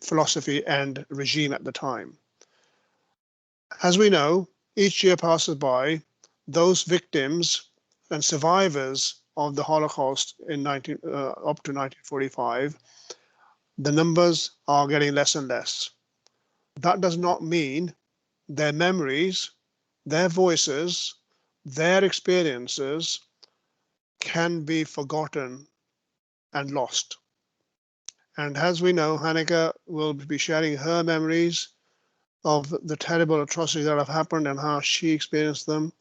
philosophy and regime at the time. As we know, each year passes by, those victims and survivors of the Holocaust in up to 1945, the numbers are getting less and less. That does not mean their memories, their voices, their experiences can be forgotten and lost. And as we know, Hanneke will be sharing her memories of the terrible atrocities that have happened and how she experienced them.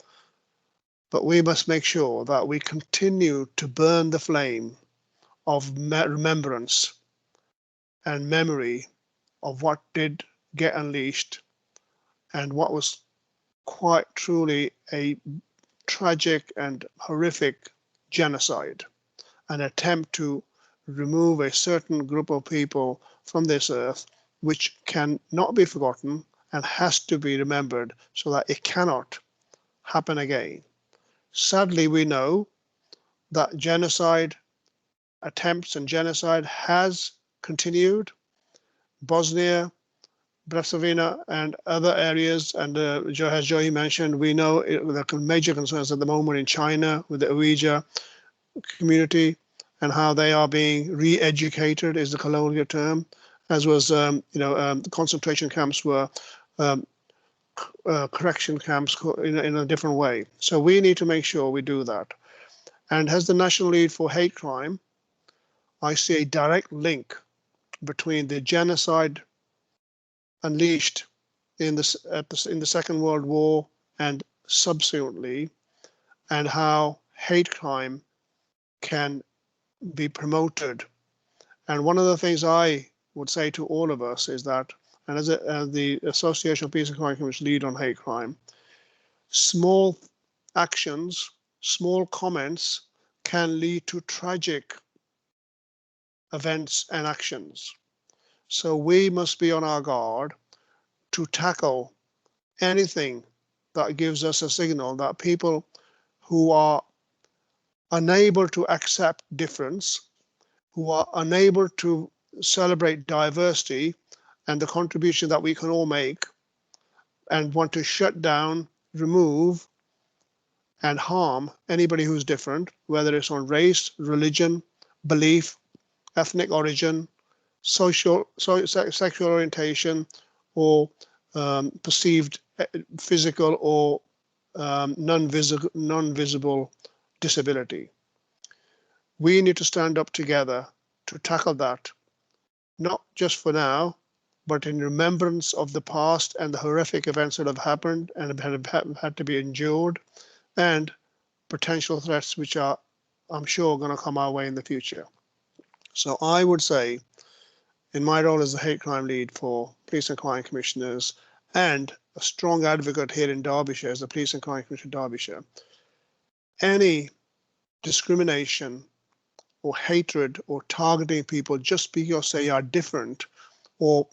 But we must make sure that we continue to burn the flame of remembrance and memory of what did get unleashed and what was quite truly a tragic and horrific genocide, an attempt to remove a certain group of people from this earth, which can not be forgotten and has to be remembered so that it cannot happen again. Sadly, we know that genocide attempts and genocide has continued. Bosnia, Herzegovina, and other areas, and as Joey mentioned, we know there are major concerns at the moment in China with the Uyghur community and how they are being re-educated is the colonial term, as was, the concentration camps were correction camps in a different way. So we need to make sure we do that. And as the National Lead for Hate Crime, I see a direct link between the genocide unleashed in the Second World War and subsequently, and how hate crime can be promoted. And one of the things I would say to all of us is that, and as the Association of Peace and Crime Commission lead on hate crime, small actions, small comments can lead to tragic events and actions. So we must be on our guard to tackle anything that gives us a signal that people who are unable to accept difference, who are unable to celebrate diversity and the contribution that we can all make, and want to shut down, remove, and harm anybody who's different, whether it's on race, religion, belief, ethnic origin, sexual orientation, or perceived physical or non-visible disability. We need to stand up together to tackle that, not just for now, but in remembrance of the past and the horrific events that have happened and have had to be endured, and potential threats which are, I'm sure, going to come our way in the future. So I would say, in my role as the hate crime lead for police and crime commissioners and a strong advocate here in Derbyshire as the police and crime commissioner of Derbyshire, any discrimination or hatred or targeting people just because they are different, or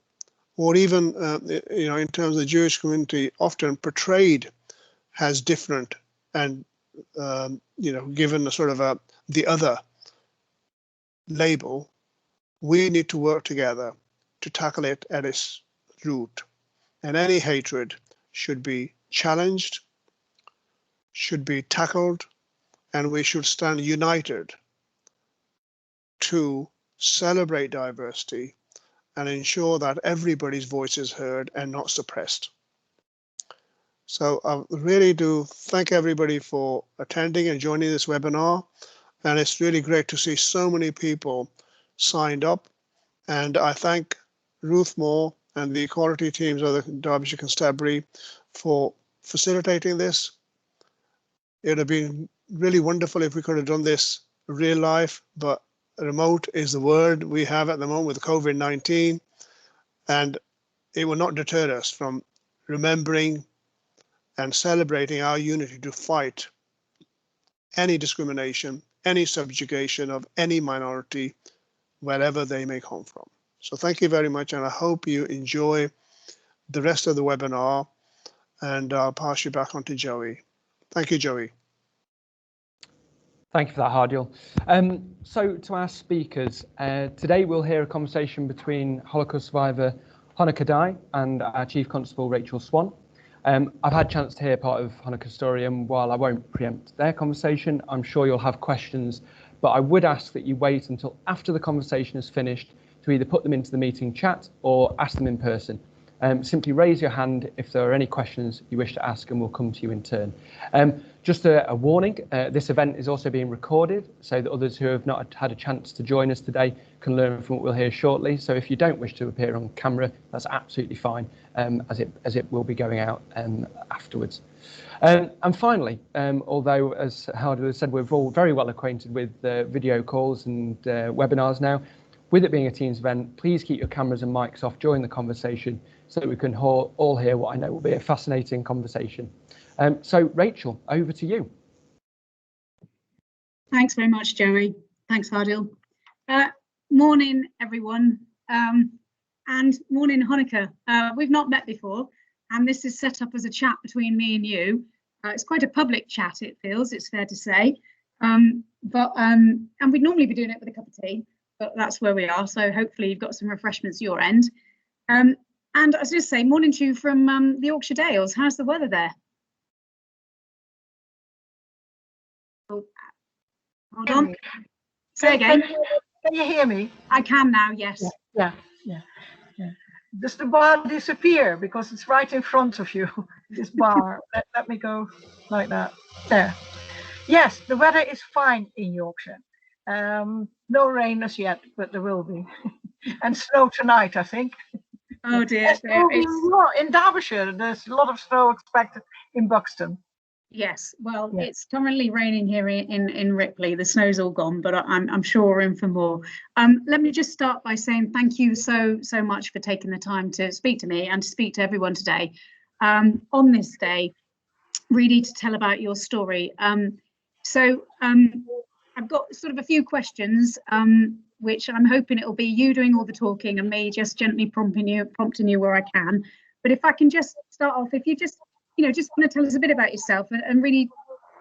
even in terms of the Jewish community, often portrayed as different and given a sort of the other label, we need to work together to tackle it at its root. And any hatred should be challenged, should be tackled, and we should stand united to celebrate diversity and ensure that everybody's voice is heard and not suppressed. So I really do thank everybody for attending and joining this webinar. And it's really great to see so many people signed up. And I thank Ruth Moore and the equality teams of the Derbyshire Constabulary for facilitating this. It would have been really wonderful if we could have done this real life, but remote is the word we have at the moment with COVID-19, and it will not deter us from remembering and celebrating our unity to fight any discrimination, any subjugation of any minority, wherever they may come from. So thank you very much, and I hope you enjoy the rest of the webinar, and I'll pass you back on to Joey. Thank you, Joey. Thank you for that, Hardiel. So to our speakers, today we'll hear a conversation between Holocaust survivor Hanneke Dye and our Chief Constable Rachel Swan. I've had a chance to hear part of Hanneke's story, and while I won't preempt their conversation, I'm sure you'll have questions, but I would ask that you wait until after the conversation is finished to either put them into the meeting chat or ask them in person. Simply raise your hand if there are any questions you wish to ask, and we'll come to you in turn. Just a warning, this event is also being recorded so that others who have not had a chance to join us today can learn from what we'll hear shortly. So if you don't wish to appear on camera, that's absolutely fine, as it will be going out afterwards. And finally, although as Hardiel has said, we're all very well acquainted with video calls and webinars now, with it being a Teams event, please keep your cameras and mics off during the conversation so that we can all hear what I know will be a fascinating conversation. So Rachel, over to you. Thanks very much, Joey. Thanks, Hardiel. Morning, everyone, and morning, Hanneke. We've not met before, and this is set up as a chat between me and you. It's quite a public chat, it feels, it's fair to say. And we'd normally be doing it with a cup of tea, but that's where we are. So hopefully you've got some refreshments your end. And I was just saying, morning to you from the Yorkshire Dales. How's the weather there? Oh, hold on. Say again. Can you hear me? I can now, yes. Yeah. Does the bar disappear? Because it's right in front of you, this bar. Let me go like that. There. Yes, the weather is fine in Yorkshire. No rain as yet, but there will be. And snow tonight, I think. Oh dear. Yes, in Derbyshire, there's a lot of snow expected in Buxton. Yes, well, yes. It's currently raining here in Ripley. The snow's all gone, but I'm sure we're in for more. Let me just start by saying thank you so much for taking the time to speak to me and to speak to everyone today on this day, really to tell about your story. I've got sort of a few questions, which I'm hoping it'll be you doing all the talking and me just gently prompting you where I can. But if I can just start off, if you just want to tell us a bit about yourself and really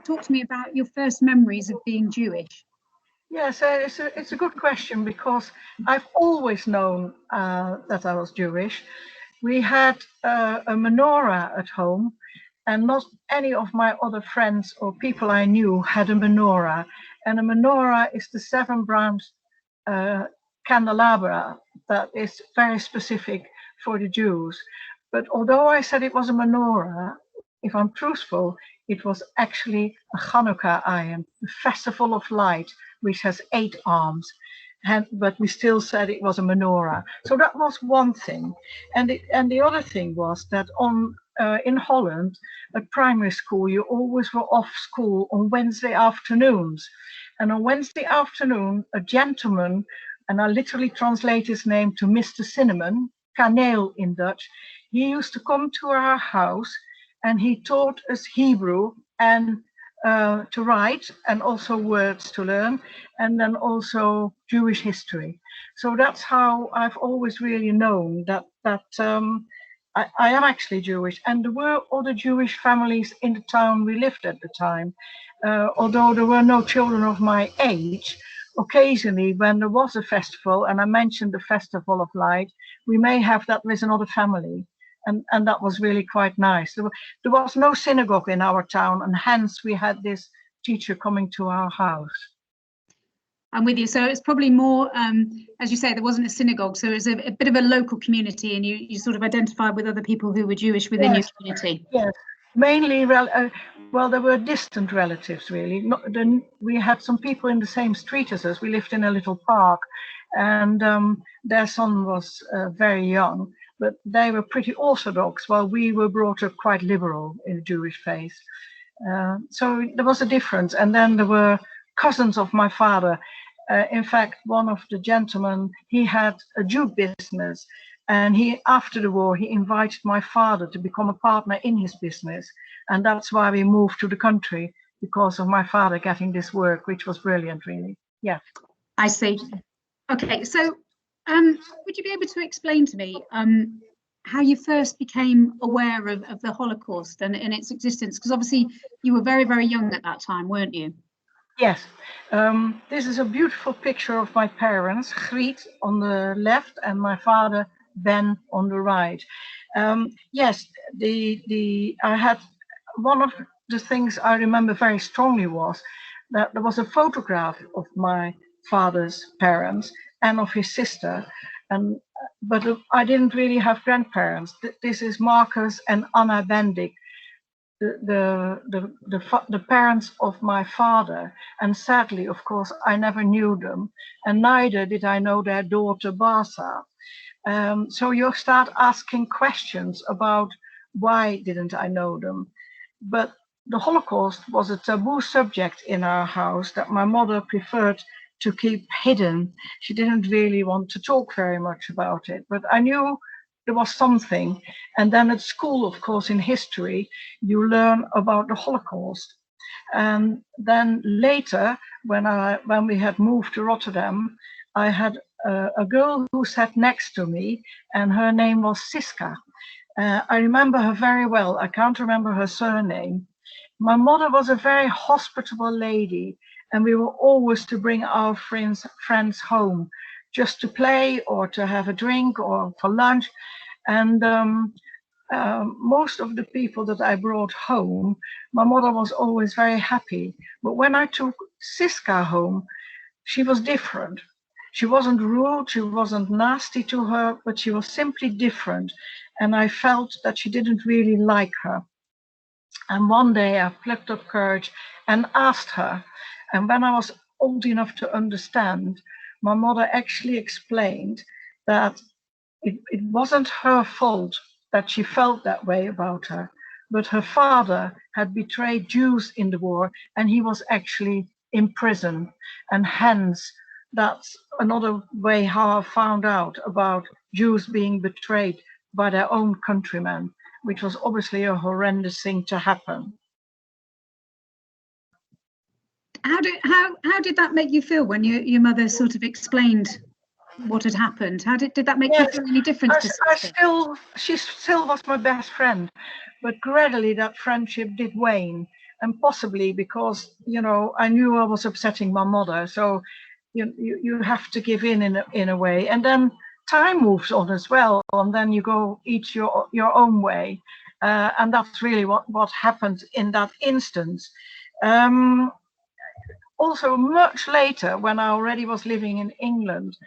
talk to me about your first memories of being Jewish. Yes, it's a good question, because I've always known that I was Jewish. We had a menorah at home, and not any of my other friends or people I knew had a menorah. And a menorah is the 7 branched candelabra that is very specific for the Jews. But although I said it was a menorah, if I'm truthful, it was actually a Hanukkah iron, the Festival of Light, which has 8 arms. But we still said it was a menorah. So that was one thing. And the other thing was that in Holland, at primary school, you always were off school on Wednesday afternoons. And on Wednesday afternoon, a gentleman, and I literally translate his name to Mr. Cinnamon, Kaneel in Dutch, he used to come to our house and he taught us Hebrew and to write, and also words to learn, and then also Jewish history. So that's how I've always really known that I am actually Jewish. And there were other Jewish families in the town we lived at the time. Although there were no children of my age, occasionally when there was a festival, and I mentioned the Festival of Light, we may have that with another family. And that was really quite nice. There was no synagogue in our town, and hence we had this teacher coming to our house. I'm with you. So it's probably more, as you say, there wasn't a synagogue, so it was a bit of a local community, and you sort of identified with other people who were Jewish within your community. Yes, mainly, well, there were distant relatives, really. We had some people in the same street as us. We lived in a little park, and their son was very young. But they were pretty orthodox, while we were brought up quite liberal in the Jewish faith. So there was a difference. And then there were cousins of my father. In fact, one of the gentlemen, he had a jute business. And after the war, he invited my father to become a partner in his business. And that's why we moved to the country, because of my father getting this work, which was brilliant, really. Yeah. I see. Okay, so would you be able to explain to me how you first became aware of the Holocaust and its existence? Because obviously you were very, very young at that time, weren't you? Yes, this is a beautiful picture of my parents, Griet on the left and my father Ben on the right. Yes, I had one of the things I remember very strongly was that there was a photograph of my father's parents and of his sister, and but I didn't really have grandparents. This is Marcus and Anna Bendik, the parents of my father, and sadly, of course, I never knew them, and neither did I know their daughter Basa. So you start asking questions about why didn't I know them. But the Holocaust was a taboo subject in our house that my mother preferred to keep hidden. She didn't really want to talk very much about it, but I knew there was something. And then at school, of course, in history, you learn about the Holocaust. And then later, when we had moved to Rotterdam, I had a girl who sat next to me, and her name was Siska. I remember her very well. I can't remember her surname. My mother was a very hospitable lady, and we were always to bring our friends home just to play or to have a drink or for lunch. And most of the people that I brought home, my mother was always very happy. But when I took Siska home, she was different. She wasn't rude, she wasn't nasty to her, but she was simply different. And I felt that she didn't really like her. And one day I plucked up courage and asked her. And when I was old enough to understand, my mother actually explained that it wasn't her fault that she felt that way about her, but her father had betrayed Jews in the war and he was actually in prison. And hence, that's another way how I found out about Jews being betrayed by their own countrymen, which was obviously a horrendous thing to happen. How did that make you feel when your mother sort of explained what had happened? How did that make you feel any different to sister? She still was my best friend, but gradually that friendship did wane, and possibly because, you know, I knew I was upsetting my mother, so you have to give in a way, and then time moves on as well, and then you go each your own way, and that's really what happened in that instance. Also, much later, when I already was living in England,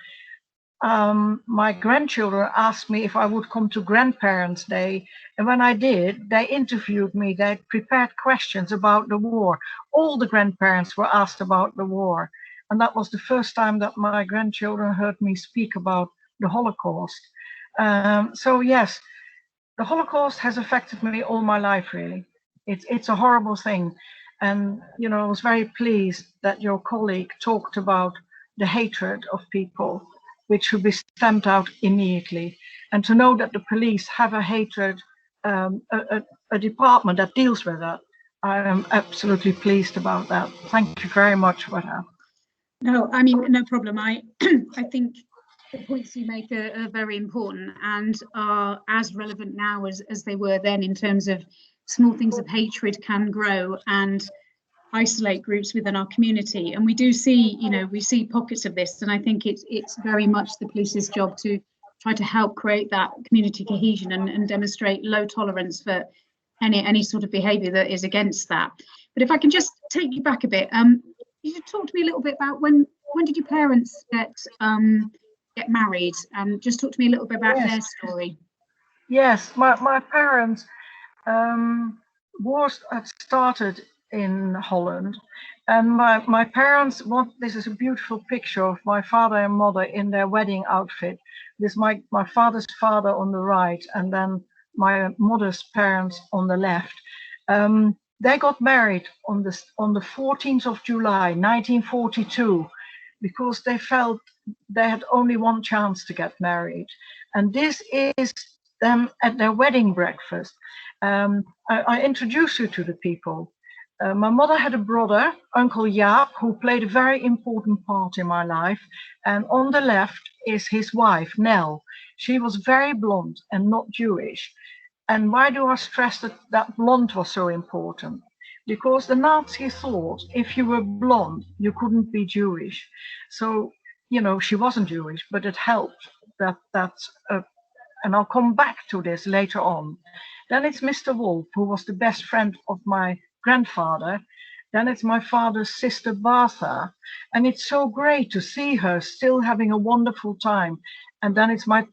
my grandchildren asked me if I would come to Grandparents' Day. And when I did, they interviewed me. They prepared questions about the war. All the grandparents were asked about the war. And that was the first time that my grandchildren heard me speak about the Holocaust. So yes, the Holocaust has affected me all my life, really. It's a horrible thing. And, you know, I was very pleased that your colleague talked about the hatred of people, which should be stamped out immediately. And to know that the police have a hatred, a department that deals with that, I am absolutely pleased about that. Thank you very much for that. No, I mean, no problem. I think the points you make are very important and are as relevant now as they were then, in terms of small things of hatred can grow and isolate groups within our community. And we do see, you know, we see pockets of this, and I think it's very much the police's job to try to help create that community cohesion and demonstrate low tolerance for any sort of behaviour that is against that. But if I can just take you back a bit, you should talk to me a little bit about when did your parents get married, and just talk to me a little bit about their story. Yes, my parents wars had started in Holland, and my parents this is a beautiful picture of my father and mother in their wedding outfit. This is my father's father on the right, and then my mother's parents on the left. They got married on the 14th of July 1942 because they felt they had only one chance to get married, and this is them at their wedding breakfast. I introduce you to the people. My mother had a brother, Uncle Jaap, who played a very important part in my life. And on the left is his wife, Nell. She was very blonde and not Jewish. And why do I stress that blonde was so important? because the Nazis thought if you were blonde, you couldn't be Jewish. So, you know, she wasn't Jewish, but it helped and I'll come back to this later on. Then it's Mr. Wolf, who was the best friend of my grandfather. Then it's my father's sister, Bertha. And it's so great to see her still having a wonderful time. And then it's my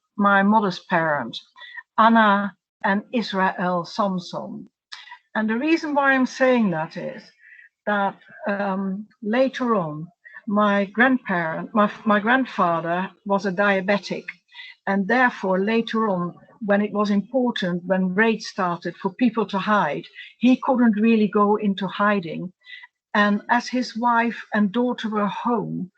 mother's parents, Anna and Israel Samson. And the reason why I'm saying that is that later on, my grandfather was a diabetic. And therefore, later on, when it was important, when raids started for people to hide, he couldn't really go into hiding. And as his wife and daughter were home,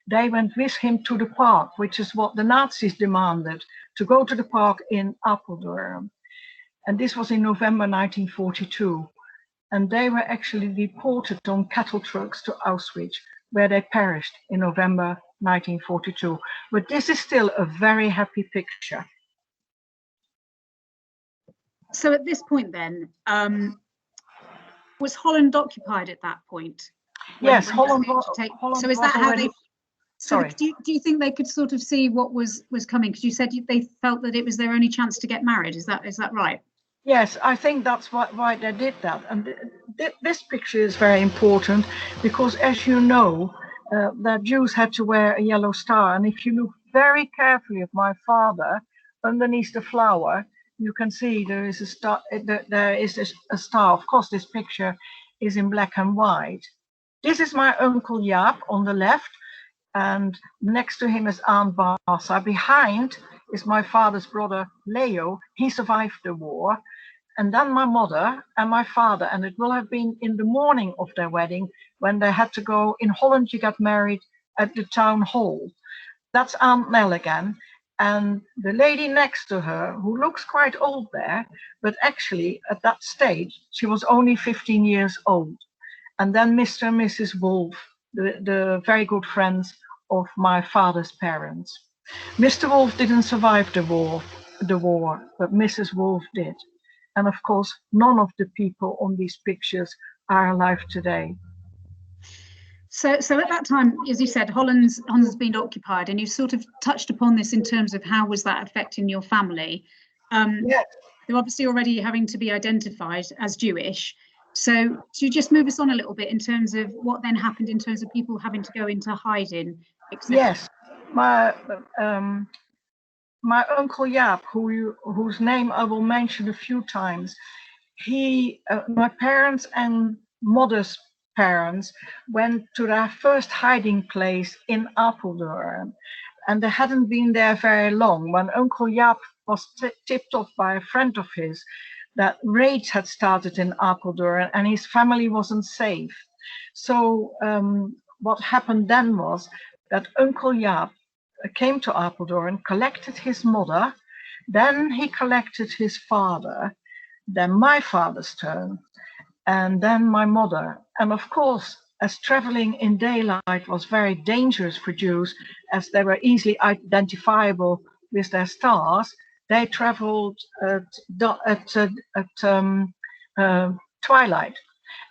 they went with him to the park, which is what the Nazis demanded, to go to the park in Apeldoorn. And this was in November 1942. And they were actually deported on cattle trucks to Auschwitz, where they perished in November 1942. But this is still a very happy picture. So at this point then, was Holland occupied at that point? Yes, Holland. So is that how they? Sorry. Do you think they could sort of see what was coming? Because you said they felt that it was their only chance to get married. Is that right? Yes, I think that's why they did that. And this picture is very important because, as you know, that Jews had to wear a yellow star. And if you look very carefully at my father, underneath the flower, you can see there is a star. There is a star. Of course, this picture is in black and white. This is my uncle Jaap on the left, and next to him is Aunt Barsa. Behind is my father's brother Leo. He survived the war. And then my mother and my father, and it will have been in the morning of their wedding when they had to go in Holland. You got married at the town hall. That's Aunt Nell again. And the lady next to her, who looks quite old there, but actually at that stage, she was only 15 years old. And then Mr. and Mrs. Wolf, the very good friends of my father's parents. Mr. Wolf didn't survive the war, but Mrs. Wolf did. And of course, none of the people on these pictures are alive today. So at that time, as you said, Holland's been occupied, and you sort of touched upon this in terms of how was that affecting your family. Yes. They're obviously already having to be identified as Jewish. So to just move us on a little bit in terms of what then happened in terms of people having to go into hiding, etc. Yes, my uncle Jaap, whose name I will mention a few times, my parents and mother's parents went to their first hiding place in Apeldoorn, and they hadn't been there very long when Uncle Jaap was tipped off by a friend of his that raids had started in Apeldoorn and his family wasn't safe. So what happened then was that Uncle Jaap came to Apeldoorn, collected his mother, then he collected his father, then my father's turn, and then my mother. And of course, as traveling in daylight was very dangerous for Jews, as they were easily identifiable with their stars, they traveled at twilight.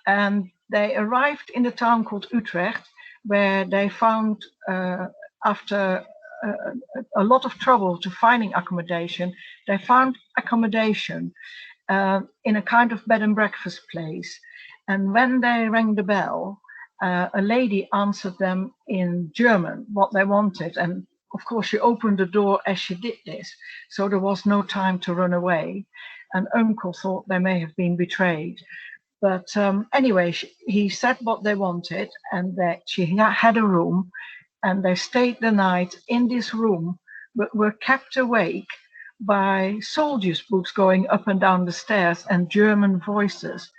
And they arrived in the town called Utrecht, where they found, after a lot of trouble to finding accommodation, they found accommodation in a kind of bed and breakfast place. And when they rang the bell, a lady answered them in German what they wanted. And of course, she opened the door as she did this. So there was no time to run away. And Uncle thought they may have been betrayed. But anyway, he said what they wanted, and that she had a room, and they stayed the night in this room, but were kept awake by soldiers' boots going up and down the stairs and German voices.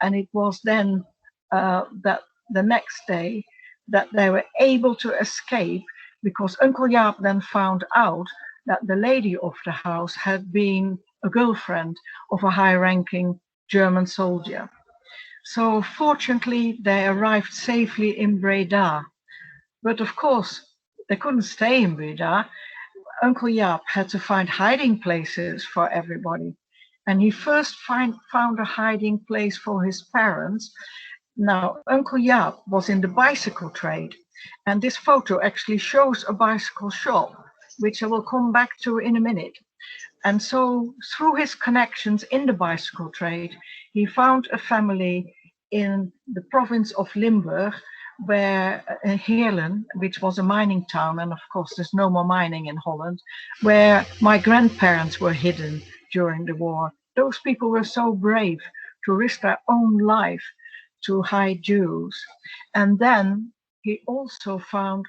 And it was then that the next day that they were able to escape, because Uncle Jaap then found out that the lady of the house had been a girlfriend of a high-ranking German soldier. So fortunately, they arrived safely in Breda. But of course, they couldn't stay in Breda. Uncle Jaap had to find hiding places for everybody. And he first found a hiding place for his parents. Now, Uncle Jaap was in the bicycle trade, and this photo actually shows a bicycle shop, which I will come back to in a minute. And so through his connections in the bicycle trade, he found a family in the province of Limburg, where Heerlen, which was a mining town, and of course there's no more mining in Holland, where my grandparents were hidden during the war. Those people were so brave to risk their own life to hide Jews. And then he also found,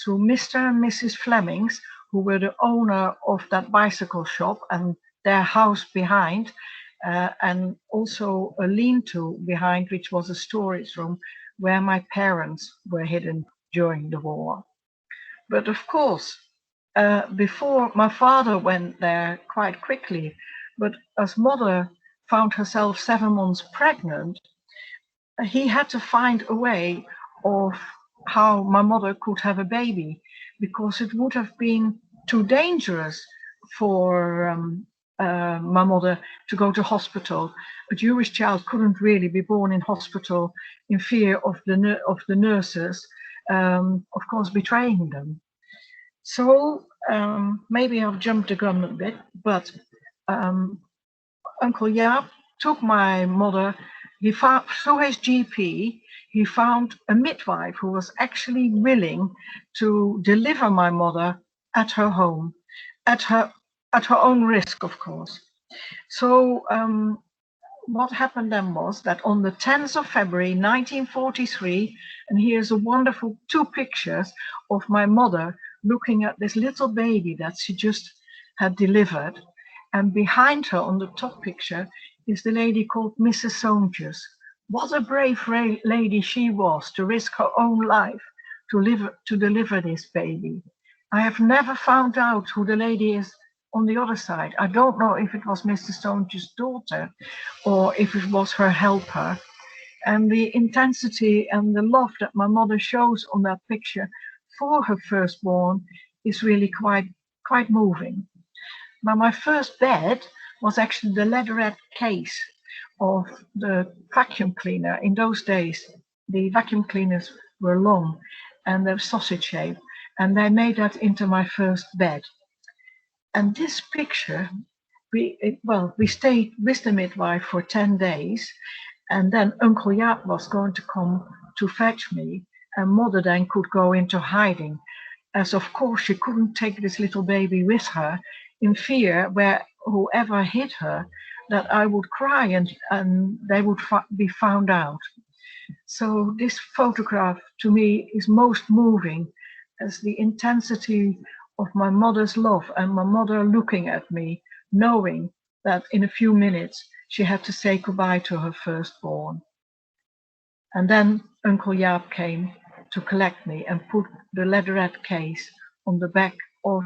through Mr. and Mrs. Flemings, who were the owner of that bicycle shop and their house behind, and also a lean-to behind, which was a storage room where my parents were hidden during the war. But of course, before my father went there quite quickly, but as mother found herself 7 months pregnant, he had to find a way of how my mother could have a baby, because it would have been too dangerous for my mother to go to hospital. A Jewish child couldn't really be born in hospital in fear of the nurses, of course, betraying them. So maybe I've jumped the gun a bit, but Uncle Jaap took my mother. He found, through his GP, he found a midwife who was actually willing to deliver my mother at her home, at her own risk, of course. So what happened then was that on the 10th of February 1943, and here's a wonderful 2 pictures of my mother looking at this little baby that she just had delivered, and behind her on the top picture is the lady called Mrs. Soontjes. What a brave lady she was to risk her own life to deliver this baby. I have never found out who the lady is on the other side. I don't know if it was Mr. Soontjes' daughter or if it was her helper. And the intensity and the love that my mother shows on that picture for her firstborn is really quite moving. Now, my first bed was actually the leatherette case of the vacuum cleaner. In those days, the vacuum cleaners were long and they're sausage shaped, and they made that into my first bed. And this picture, we stayed with the midwife for 10 days, and then Uncle Jaap was going to come to fetch me, and mother then could go into hiding, as of course she couldn't take this little baby with her in fear where whoever hid her, that I would cry and they would be found out. So this photograph to me is most moving, as the intensity of my mother's love and my mother looking at me, knowing that in a few minutes she had to say goodbye to her firstborn. And then Uncle Jaap came to collect me and put the leatherette case on the back of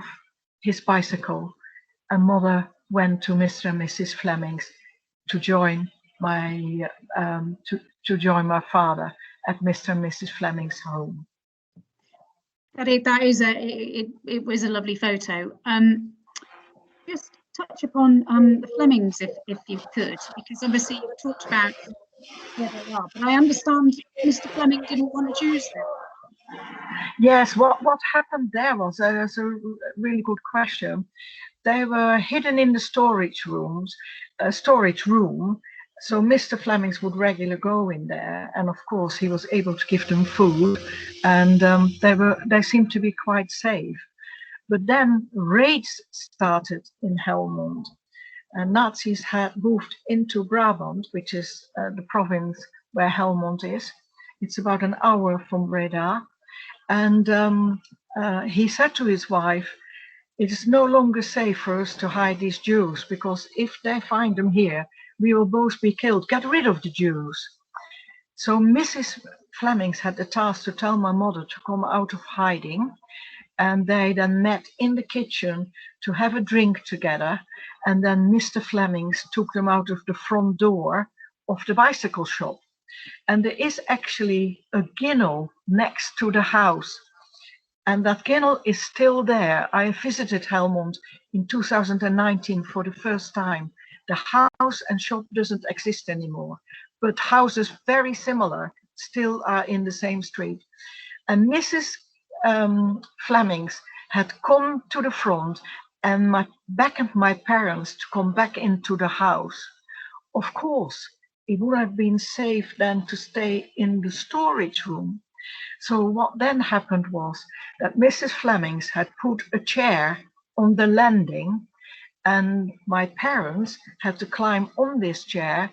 his bicycle, and mother went to Mr. and Mrs. Flemings to join my father at Mr. and Mrs. Fleming's home. That is it was a lovely photo. Just touch upon the Flemings if you could, because obviously you talked about where they are, but I understand Mr. Fleming didn't want Jews there. Yes, what happened there was, that's a really good question. They were hidden in the storage room. So Mr. Flemings would regularly go in there, and of course he was able to give them food, and they seemed to be quite safe. But then raids started in Helmond, and Nazis had moved into Brabant, which is the province where Helmond is. It's about an hour from Breda, and he said to his wife, "It is no longer safe for us to hide these Jews, because if they find them here, we will both be killed. Get rid of the Jews." So Mrs. Flemings had the task to tell my mother to come out of hiding, and they then met in the kitchen to have a drink together, and then Mr. Flemings took them out of the front door of the bicycle shop. And there is actually a ginnel next to the house, and that ginnel is still there. I visited Helmond in 2019 for the first time. The house and shop doesn't exist anymore, but houses very similar still are in the same street. And Mrs. Flemings had come to the front and beckoned my parents to come back into the house. Of course, it would have been safe then to stay in the storage room. So what then happened was that Mrs. Flemings had put a chair on the landing, and my parents had to climb on this chair,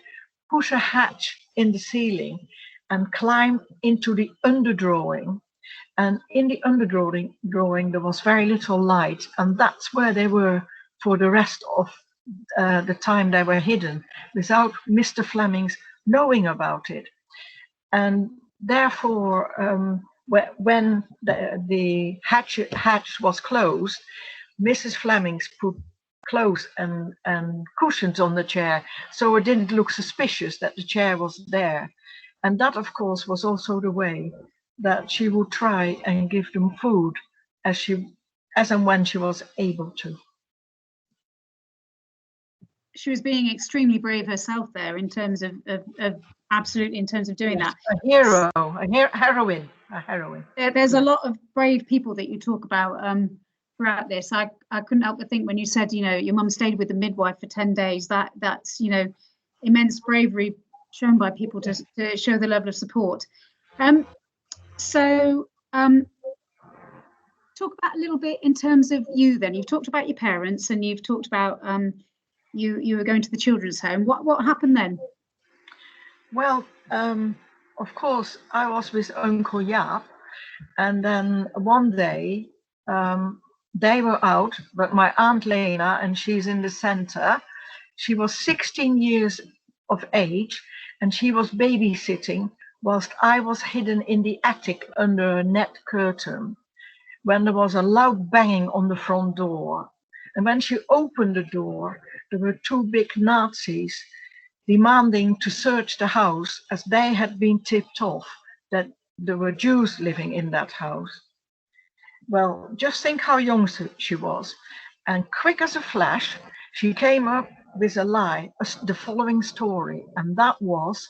push a hatch in the ceiling, and climb into the underdrawing. And in the underdrawing there was very little light, and that's where they were for the rest of the time they were hidden, without Mr. Flemings knowing about it. And therefore, when the hatch was closed, Mrs. Flemings put clothes and cushions on the chair, so it didn't look suspicious that the chair was there. And that, of course, was also the way that she would try and give them food as and when she was able to. She was being extremely brave herself there in terms of absolutely in terms of doing that. A hero, a heroine. There's a lot of brave people that you talk about throughout this. I couldn't help but think when you said, you know, your mum stayed with the midwife for 10 days, that's, you know, immense bravery shown by people to show the level of support. Talk about a little bit in terms of you then. You've talked about your parents and you've talked about you were going to the children's home. What happened then? Well, of course, I was with Uncle Jaap, and then one day they were out, but my Aunt Lena, and she's in the center, she was 16 years of age, and she was babysitting whilst I was hidden in the attic under a net curtain, when there was a loud banging on the front door. And when she opened the door, there were two big Nazis demanding to search the house, as they had been tipped off that there were Jews living in that house. Well, just think how young she was. And quick as a flash, she came up with a lie, the following story, and that was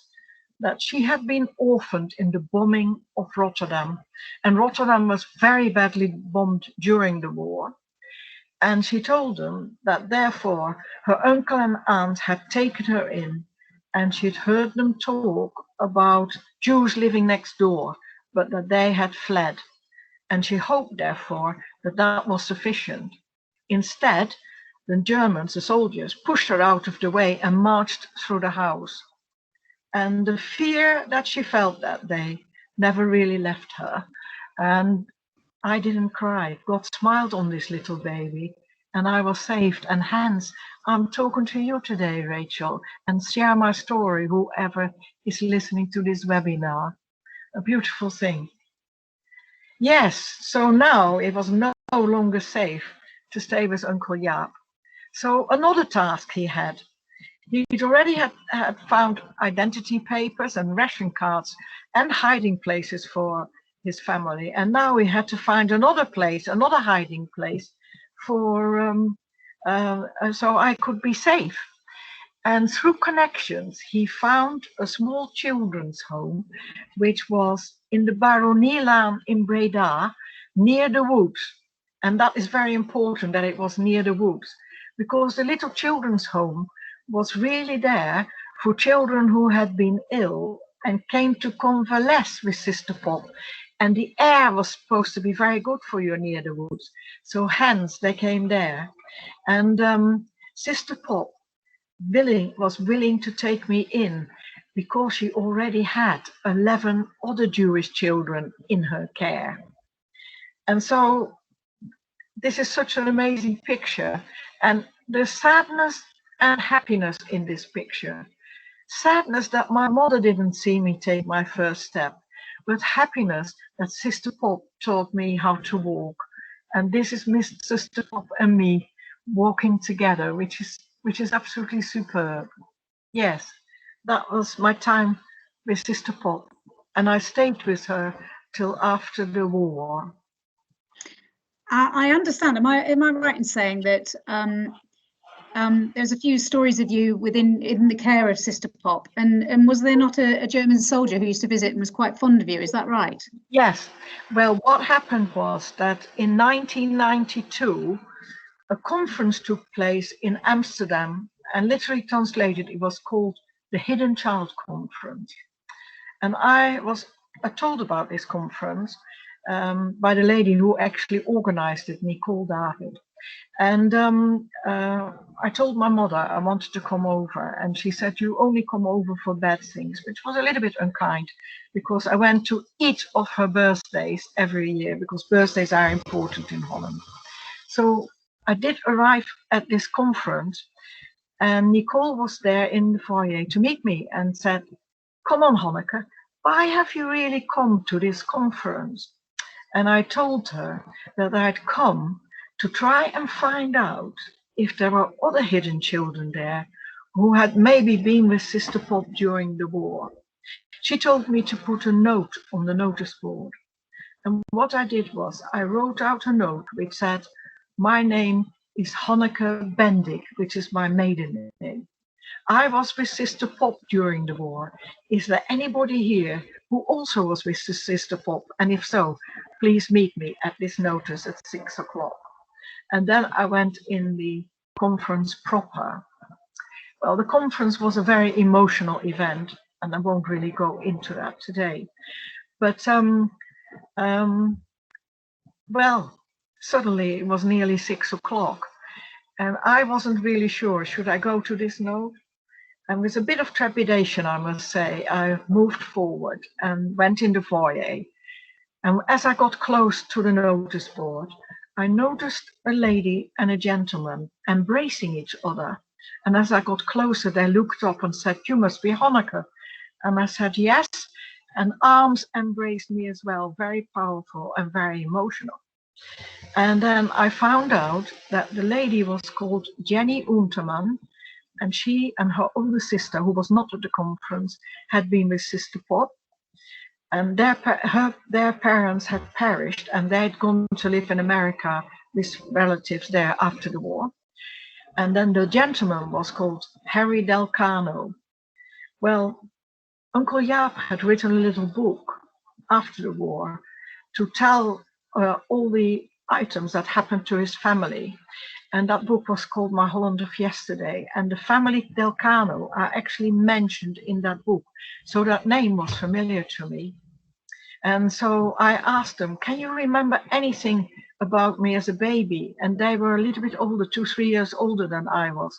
that she had been orphaned in the bombing of Rotterdam. And Rotterdam was very badly bombed during the war. And she told them that therefore her uncle and aunt had taken her in, and she'd heard them talk about Jews living next door, but that they had fled. And she hoped therefore that that was sufficient. Instead, the Germans, the soldiers, pushed her out of the way and marched through the house. And the fear that she felt that day never really left her. And I didn't cry. God smiled on this little baby, and I was saved. And hence, I'm talking to you today, Rachel, and share my story, whoever is listening to this webinar. A beautiful thing. Yes, so now it was no longer safe to stay with Uncle Jaap. So another task he had. He'd already had found identity papers and ration cards and hiding places for his family. And now he had to find another place, another hiding place for so I could be safe. And through connections, he found a small children's home, which was in the Baronielaan in Breda, near the woods. And that is very important that it was near the woods, because the little children's home was really there for children who had been ill and came to convalesce with Sister Pop. And the air was supposed to be very good for you near the woods. So hence they came there. And Sister Pop was willing to take me in, because she already had 11 other Jewish children in her care. And so this is such an amazing picture. And there's sadness and happiness in this picture. Sadness that my mother didn't see me take my first step, but happiness that Sister Pop taught me how to walk. And this is Miss Sister Pop and me walking together, which is absolutely superb. Yes, that was my time with Sister Pop, and I stayed with her till after the war. I understand. Am I right in saying that there's a few stories of you in the care of Sister Pop, and was there not a German soldier who used to visit and was quite fond of you? Is that right? Yes. Well, what happened was that in 1992, a conference took place in Amsterdam, and literally translated, it was called the Hidden Child Conference. And I was told about this conference by the lady who actually organized it, Nicole David. And I told my mother I wanted to come over, and she said, you only come over for bad things, which was a little bit unkind, because I went to each of her birthdays every year, because birthdays are important in Holland. So I did arrive at this conference, and Nicole was there in the foyer to meet me and said, come on, Hanneke, why have you really come to this conference? And I told her that I'd come to try and find out if there were other hidden children there who had maybe been with Sister Pop during the war. She told me to put a note on the notice board. And what I did was I wrote out a note which said, my name is Hanneke Bendik, which is my maiden name. I was with Sister Pop during the war. Is there anybody here who also was with Sister Pop? And if so, please meet me at this notice at 6 o'clock. And then I went in the conference proper. Well, the conference was a very emotional event, and I won't really go into that today. But well, suddenly it was nearly 6 o'clock, and I wasn't really sure, should I go to this note? And with a bit of trepidation, I must say, I moved forward and went in the foyer. And as I got close to the notice board, I noticed a lady and a gentleman embracing each other. And as I got closer, they looked up and said, you must be Hanneke. And I said, yes. And arms embraced me as well, very powerful and very emotional. And then I found out that the lady was called Jenny Unterman, and she and her older sister, who was not at the conference, had been with Sister Pop. And their parents had perished, and they had gone to live in America with relatives there after the war. And then the gentleman was called Harry Del Cano. Well, Uncle Jaap had written a little book after the war to tell all the items that happened to his family. And that book was called My Holland of Yesterday. And the family Del Cano are actually mentioned in that book. So that name was familiar to me. And so I asked them, can you remember anything about me as a baby? And they were a little bit older, 2-3 years older than I was.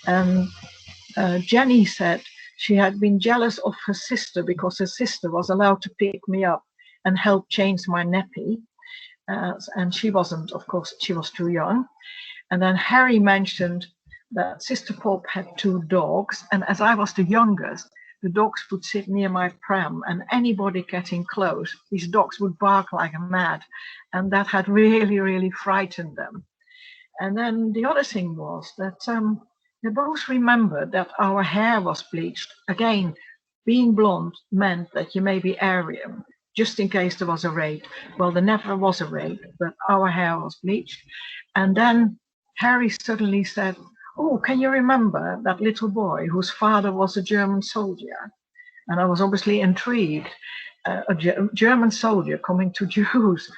And Jenny said she had been jealous of her sister because her sister was allowed to pick me up and help change my nappy. And she wasn't, of course, she was too young. And then Harry mentioned that Sister Pop had 2 dogs. And as I was the youngest, the dogs would sit near my pram, and anybody getting close, these dogs would bark like mad. And that had really, really frightened them. And then the other thing was that they both remembered that our hair was bleached. Again, being blonde meant that you may be Aryan, just in case there was a raid. Well, there never was a raid, but our hair was bleached. And then Harry suddenly said, oh, can you remember that little boy whose father was a German soldier? And I was obviously intrigued, a German soldier coming to Jews.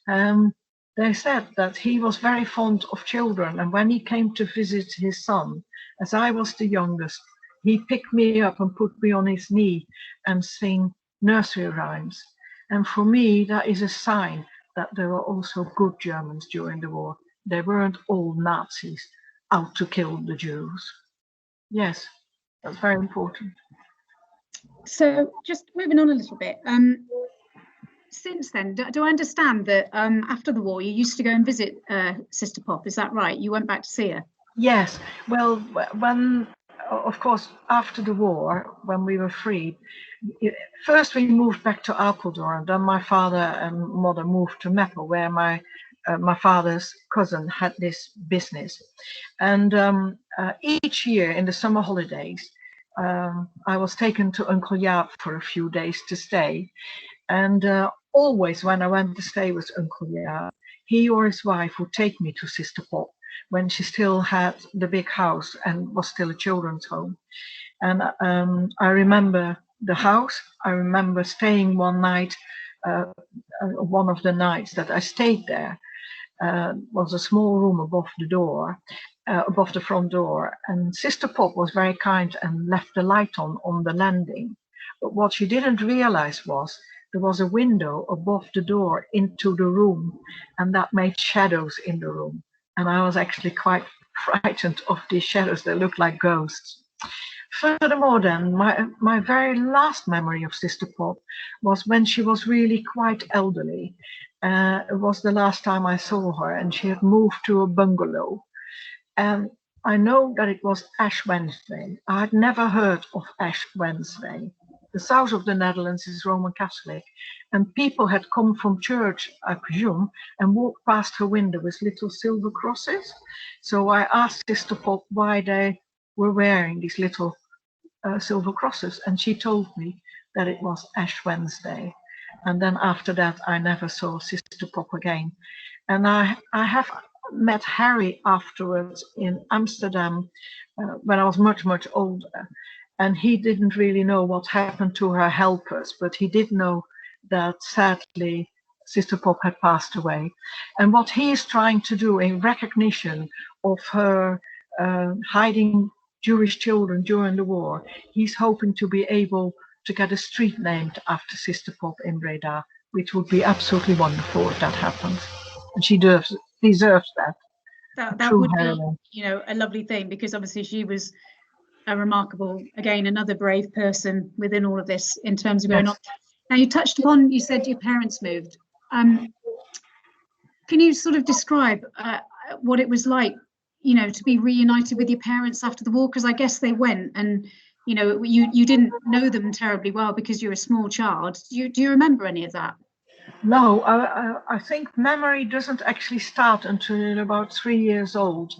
They said that he was very fond of children, and when he came to visit his son, as I was the youngest, he picked me up and put me on his knee and sing nursery rhymes. And for me, that is a sign that there were also good Germans during the war. They weren't all Nazis out to kill the Jews. Yes, that's very important. So just moving on a little bit, since then, do I understand that after the war you used to go and visit Sister Pop? Is that right? You went back to see her? Yes. Well, when, of course, after the war, when we were freed, first we moved back to Apeldoorn, and then my father and mother moved to Meppel, where my father's cousin had this business. And each year in the summer holidays, I was taken to Uncle Jaap for a few days to stay. And always when I went to stay with Uncle Jaap, he or his wife would take me to Sister Pop. when she still had the big house and was still a children's home. And I remember the house. I remember staying one night, one of the nights that I stayed there, was a small room above the door, above the front door. And Sister Pop was very kind and left the light on the landing. But what she didn't realize was there was a window above the door into the room, and that made shadows in the room. And I was actually quite frightened of these shadows that looked like ghosts. Furthermore, then, my very last memory of Sister Pop was when she was really quite elderly. It was the last time I saw her, and she had moved to a bungalow. And I know that it was Ash Wednesday. I had never heard of Ash Wednesday. The south of the Netherlands is Roman Catholic, and people had come from church, I presume, and walked past her window with little silver crosses. So I asked Sister Pop why they were wearing these little silver crosses, and she told me that it was Ash Wednesday. And then after that, I never saw Sister Pop again. And I have met Harry afterwards in Amsterdam when I was much, much older. And he didn't really know what happened to her helpers, but he did know that sadly Sister Pop had passed away. And what he is trying to do in recognition of her hiding Jewish children during the war, he's hoping to be able to get a street named after Sister Pop in Breda, which would be absolutely wonderful if that happens. And she deserves that. That would be, you know, a lovely thing, because obviously she was a remarkable, again, another brave person within all of this in terms of going on. Now, you touched upon, you said your parents moved. Can you sort of describe what it was like, you know, to be reunited with your parents after the war? Because I guess they went, and you know, you didn't know them terribly well because you're a small child. Do you remember any of that? No, I think memory doesn't actually start until about 3 years old.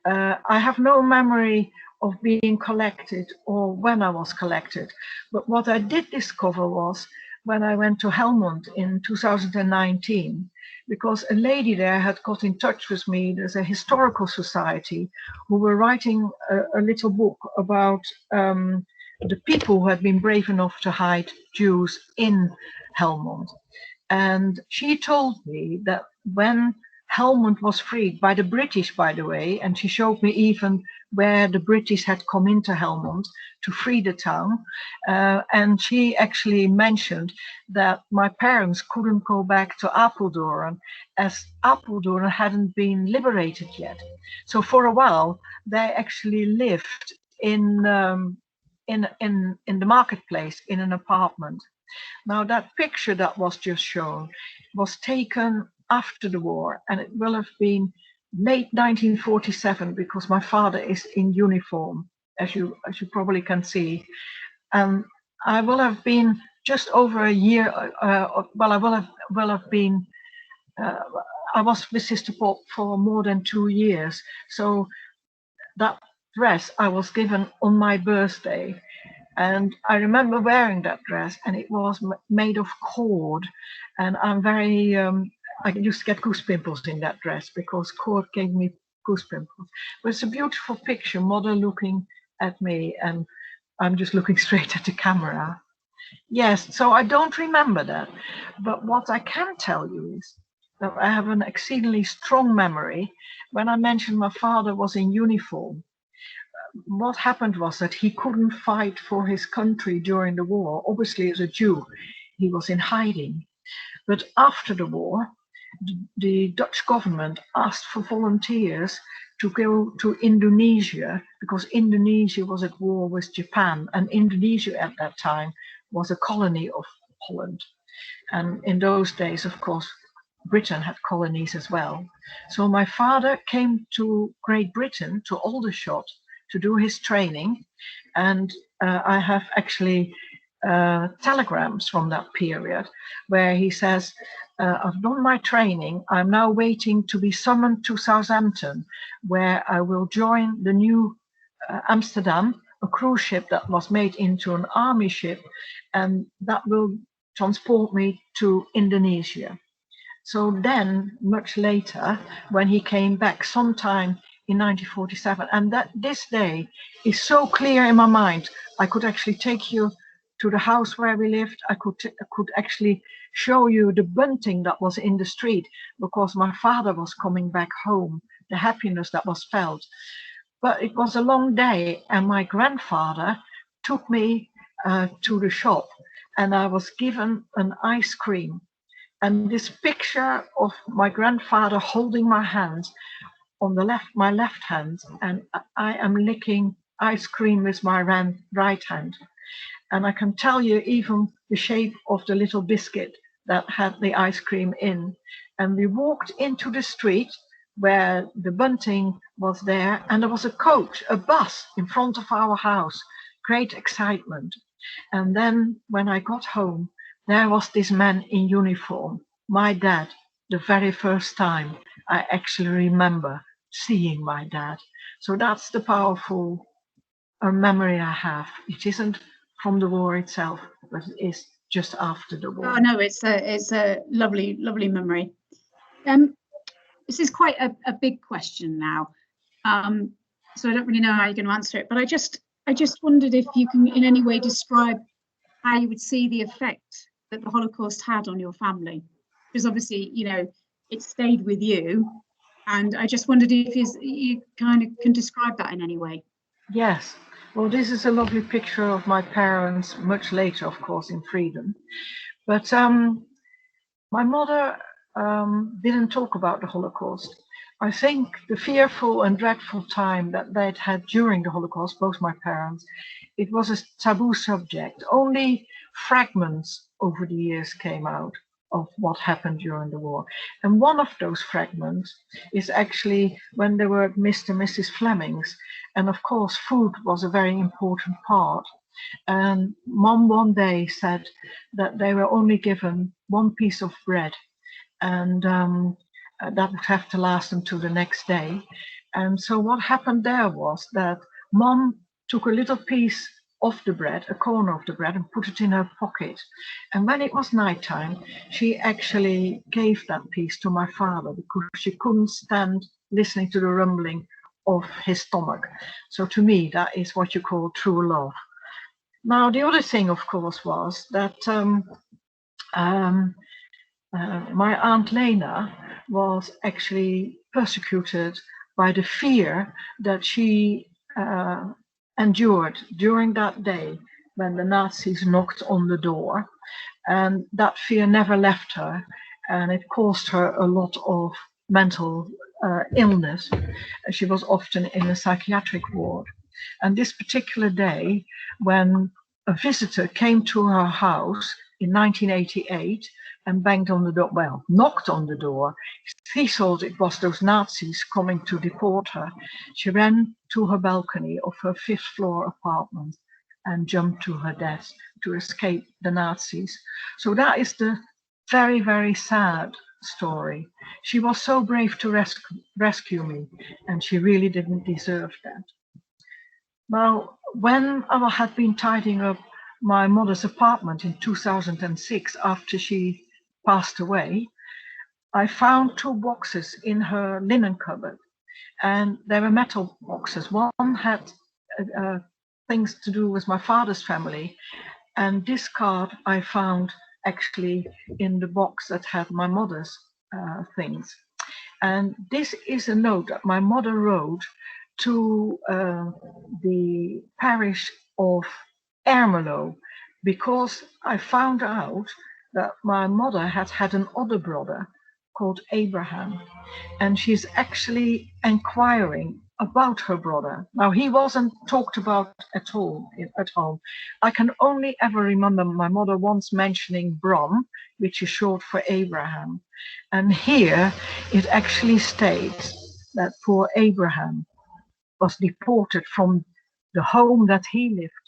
I have no memory of being collected or when I was collected. But what I did discover was when I went to Helmond in 2019, because a lady there had got in touch with me. There's a historical society who were writing a little book about the people who had been brave enough to hide Jews in Helmond. And she told me that when Helmond was freed by the British, by the way, and she showed me even where the British had come into Helmond to free the town. And she actually mentioned that my parents couldn't go back to Apeldoorn as Apeldoorn hadn't been liberated yet. So for a while, they actually lived in the marketplace in an apartment. Now, that picture that was just shown was taken after the war, and it will have been late 1947 because my father is in uniform, as you probably can see. And I will have been just over a year. Well, I will have been. I was with Sister Pop for more than 2 years, so that dress I was given on my birthday. And I remember wearing that dress, and it was made of cord. And I'm very, I used to get goose pimples in that dress because cord gave me goose pimples. But it's a beautiful picture, mother looking at me, and I'm just looking straight at the camera. Yes, so I don't remember that. But what I can tell you is that I have an exceedingly strong memory. When I mentioned my father was in uniform, what happened was that he couldn't fight for his country during the war. Obviously, as a Jew, he was in hiding. But after the war, the Dutch government asked for volunteers to go to Indonesia, because Indonesia was at war with Japan, and Indonesia at that time was a colony of Holland. And in those days, of course, Britain had colonies as well. So my father came to Great Britain, to Aldershot, to do his training, and I have actually telegrams from that period where he says, I've done my training, I'm now waiting to be summoned to Southampton, where I will join the new Amsterdam, a cruise ship that was made into an army ship, and that will transport me to Indonesia. So then, much later, when he came back sometime in 1947, and that this day is so clear in my mind, I could actually take you to the house where we lived. I could actually show you the bunting that was in the street, because my father was coming back home, the happiness that was felt. But it was a long day, and my grandfather took me to the shop, and I was given an ice cream. And this picture of my grandfather holding my hand on my left hand, and I am licking ice cream with my right hand. And I can tell you even the shape of the little biscuit that had the ice cream in. And we walked into the street where the bunting was there, and there was a coach, a bus in front of our house. Great excitement. And then when I got home, there was this man in uniform, my dad, the very first time I actually remember seeing my dad. So that's the powerful memory I have. It isn't from the war itself, but it is just after the war. Oh no, it's a lovely memory. This is quite a big question now, so I don't really know how you're going to answer it. But I just wondered if you can in any way describe how you would see the effect that the Holocaust had on your family, because obviously, you know, it stayed with you, and I just wondered if you kind of can describe that in any way. Yes. Well, this is a lovely picture of my parents, much later, of course, in freedom. But my mother didn't talk about the Holocaust. I think the fearful and dreadful time that they'd had during the Holocaust, both my parents, it was a taboo subject. Only fragments over the years came out of what happened during the war. And one of those fragments is actually when they were at Mr. and Mrs. Fleming's. And of course, food was a very important part. And Mom one day said that they were only given one piece of bread, and that would have to last until the next day. And so what happened there was that Mom took a little piece of the bread, a corner of the bread, and put it in her pocket. And when it was nighttime, she actually gave that piece to my father because she couldn't stand listening to the rumbling of his stomach. So to me, that is what you call true love. Now, the other thing, of course, was that my Aunt Lena was actually persecuted by the fear that she endured during that day when the Nazis knocked on the door. And that fear never left her, and it caused her a lot of mental illness. She was often in a psychiatric ward. And this particular day, when a visitor came to her house in 1988 and banged on the door, well, knocked on the door, she thought it was those Nazis coming to deport her. She ran to her balcony of her 5th floor apartment and jumped to her death to escape the Nazis. So that is the very, very sad story. She was so brave to rescue me, and she really didn't deserve that. Now, when I had been tidying up my mother's apartment in 2006 after she passed away, I found 2 boxes in her linen cupboard, and they were metal boxes. One had things to do with my father's family, and this card I found actually in the box that had my mother's things. And this is a note that my mother wrote to the parish of Ermelo, because I found out that my mother had an older brother called Abraham, and she's actually inquiring about her brother. Now, he wasn't talked about at all at home. I can only ever remember my mother once mentioning Brom, which is short for Abraham. And here it actually states that poor Abraham was deported from the home that he lived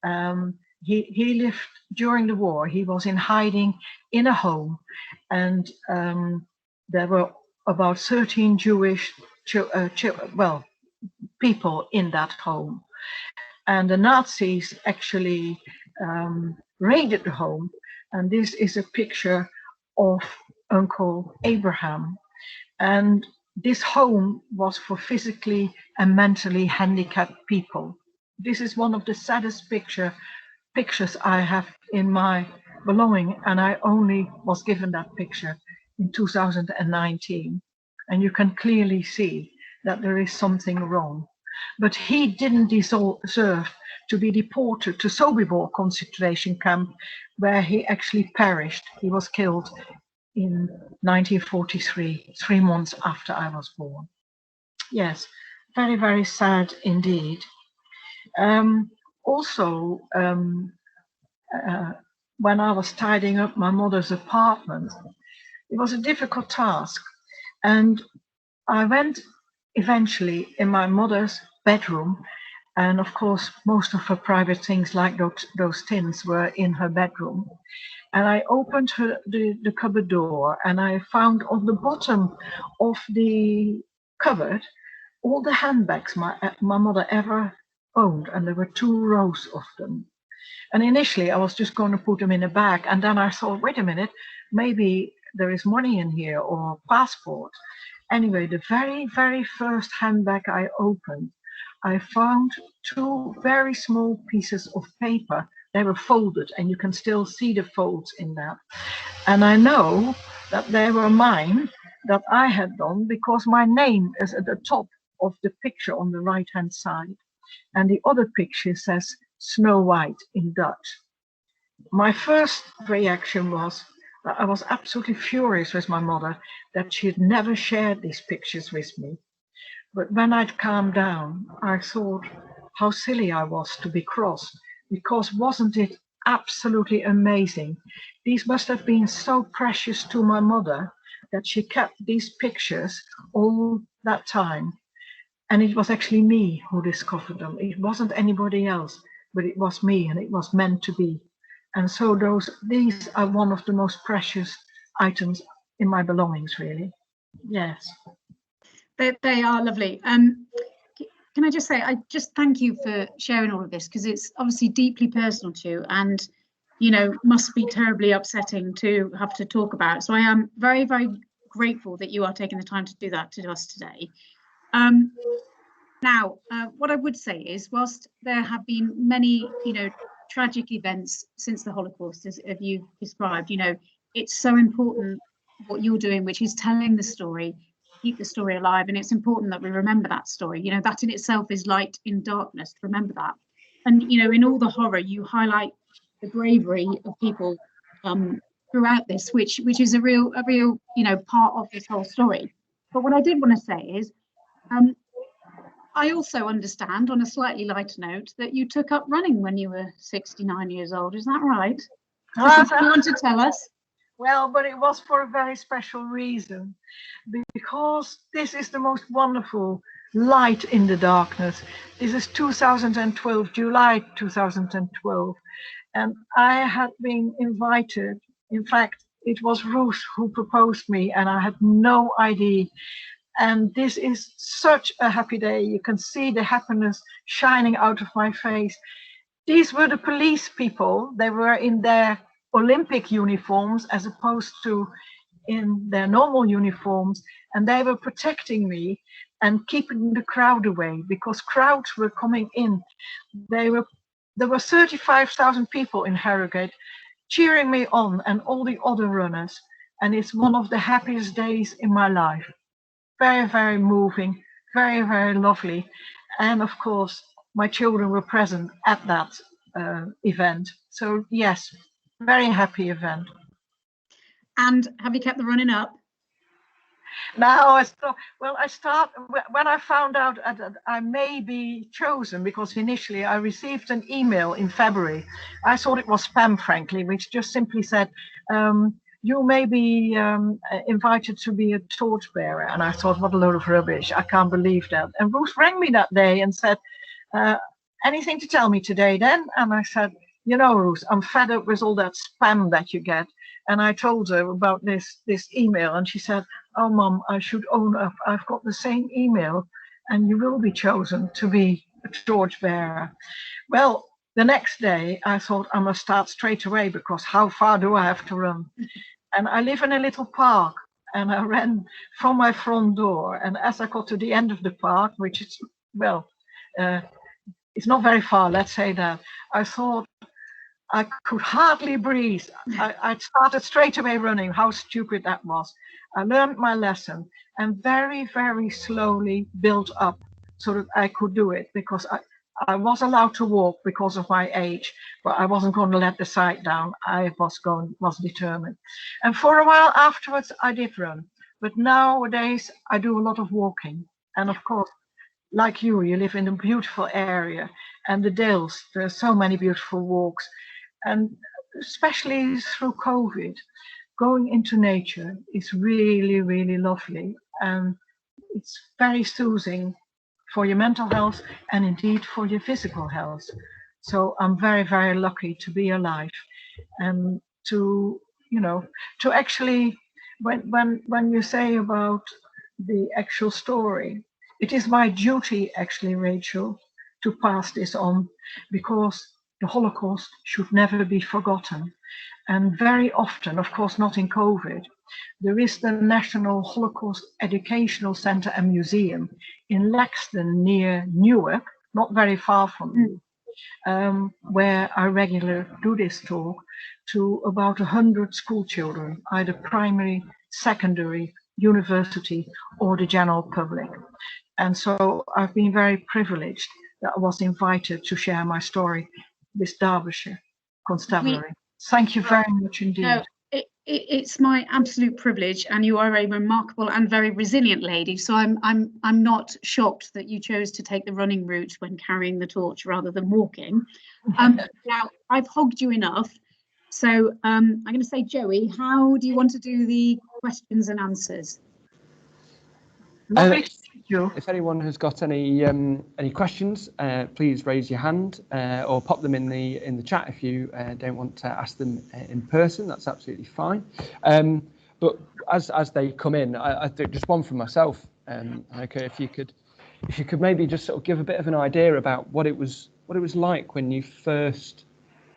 in. He lived during the war. He was in hiding in a home, and there were about 13 Jewish people in that home. And the Nazis actually raided the home. And this is a picture of uncle Abraham. And this home was for physically and mentally handicapped people. This is one of the saddest pictures I have in my belonging, and I only was given that picture in 2019. And you can clearly see that there is something wrong. But he didn't deserve to be deported to Sobibor concentration camp, where he actually perished. He was killed in 1943, 3 months after I was born. Yes, very, very sad indeed. Also, when I was tidying up my mother's apartment, it was a difficult task. And I went eventually in my mother's bedroom, and of course, most of her private things like those tins were in her bedroom. And I opened the cupboard door, and I found on the bottom of the cupboard all the handbags my mother ever owned, and there were 2 rows of them. And initially I was just going to put them in a bag, and then I thought, wait a minute, maybe there is money in here or passport. Anyway, the very, very first handbag I opened, I found 2 very small pieces of paper. They were folded, and you can still see the folds in that. And I know that they were mine, that I had done, because my name is at the top of the picture on the right-hand side. And the other picture says Snow White in Dutch. My first reaction was that I was absolutely furious with my mother that she had never shared these pictures with me. But when I'd calmed down, I thought how silly I was to be cross, because wasn't it absolutely amazing? These must have been so precious to my mother that she kept these pictures all that time. And it was actually me who discovered them. It wasn't anybody else, but it was me, and it was meant to be. And so these are one of the most precious items in my belongings, really. Yes. They are lovely. Can I just say, I just thank you for sharing all of this, because it's obviously deeply personal to you, and must be terribly upsetting to have to talk about. So I am very, very grateful that you are taking the time to do that to us today. Now, what I would say is, whilst there have been many, tragic events since the Holocaust, as you've described, it's so important what you're doing, which is telling the story, keep the story alive. And it's important that we remember that story. That in itself is light in darkness. Remember that. And, in all the horror, you highlight the bravery of people throughout this, which is a real, part of this whole story. But what I did want to say is, I also understand, on a slightly lighter note, that you took up running when you were 69 years old. Is that right? Do you want to tell us? Well, but it was for a very special reason, because this is the most wonderful light in the darkness. This is 2012, July 2012, and I had been invited. In fact, it was Ruth who proposed me, and I had no idea. And this is such a happy day. You can see the happiness shining out of my face. These were the police people. They were in their Olympic uniforms as opposed to in their normal uniforms, and they were protecting me and keeping the crowd away, because crowds were coming in. There were 35,000 people in Harrogate cheering me on, and all the other runners, and it's one of the happiest days in my life. Very, very moving, very, very lovely. And of course, my children were present at that event. So yes, very happy event. And have you kept the running up? Now, when I found out that I may be chosen, because initially I received an email in February. I thought it was spam, frankly, which just simply said, you may be invited to be a torchbearer. And I thought, what a load of rubbish. I can't believe that. And Ruth rang me that day and said, anything to tell me today then? And I said, Ruth, I'm fed up with all that spam that you get. And I told her about this email, and she said, oh, Mum, I should own up. I've got the same email, and you will be chosen to be a torchbearer. Well, the next day I thought I must start straight away, because how far do I have to run? And I live in a little park, and I ran from my front door. And as I got to the end of the park, which is, well, it's not very far, let's say that, I thought I could hardly breathe. I started straight away running. How stupid that was. I learned my lesson and very, very slowly built up so that I could do it, because I was allowed to walk because of my age, but I wasn't going to let the sight down. I was determined. And for a while afterwards, I did run. But nowadays, I do a lot of walking. And of course, like you live in a beautiful area, and the Dales, there are so many beautiful walks. And especially through COVID, going into nature is really, really lovely. And it's very soothing for your mental health and indeed for your physical health. So I'm very, very lucky to be alive and to actually, when you say about the actual story, it is my duty actually, Rachel, to pass this on, because the Holocaust should never be forgotten. And very often, of course not in COVID, there is the National Holocaust Educational Center and Museum in Lexden near Newark, not very far from you, where I regularly do this talk to about 100 school children, either primary, secondary, university, or the general public. And so I've been very privileged that I was invited to share my story with Derbyshire Constabulary. Thank you very much indeed. No, it's my absolute privilege, and you are a remarkable and very resilient lady. So I'm not shocked that you chose to take the running route when carrying the torch rather than walking. Now I've hogged you enough, so I'm going to say, Joey, how do you want to do the questions and answers? If anyone has got any questions, please raise your hand or pop them in the chat if you don't want to ask them in person. That's absolutely fine. But as they come in, I think just one from myself. Okay, if you could maybe just sort of give a bit of an idea about what it was like when you first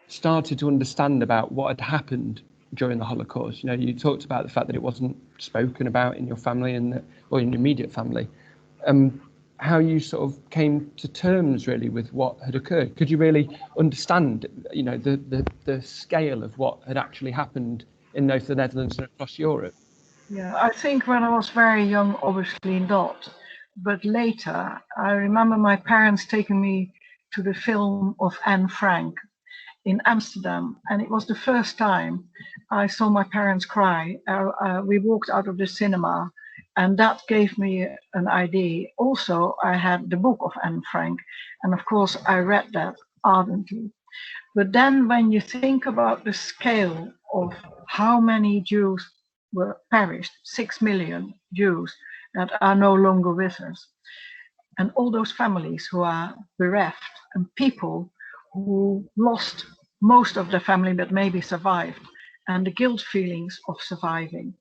started to understand about what had happened during the Holocaust. You know, you talked about the fact that it wasn't spoken about in your family or in your immediate family. How you sort of came to terms really with what had occurred. Could you really understand, you know, the scale of what had actually happened in both the Netherlands and across Europe? Yeah, I think when I was very young, obviously not. But later, I remember my parents taking me to the film of Anne Frank in Amsterdam, and it was the first time I saw my parents cry. We walked out of the cinema, and that gave me an idea. Also, I had the book of Anne Frank, and of course I read that ardently. But then when you think about the scale of how many Jews were perished, 6 million Jews that are no longer with us, and all those families who are bereft, and people who lost most of their family but maybe survived, and the guilt feelings of surviving.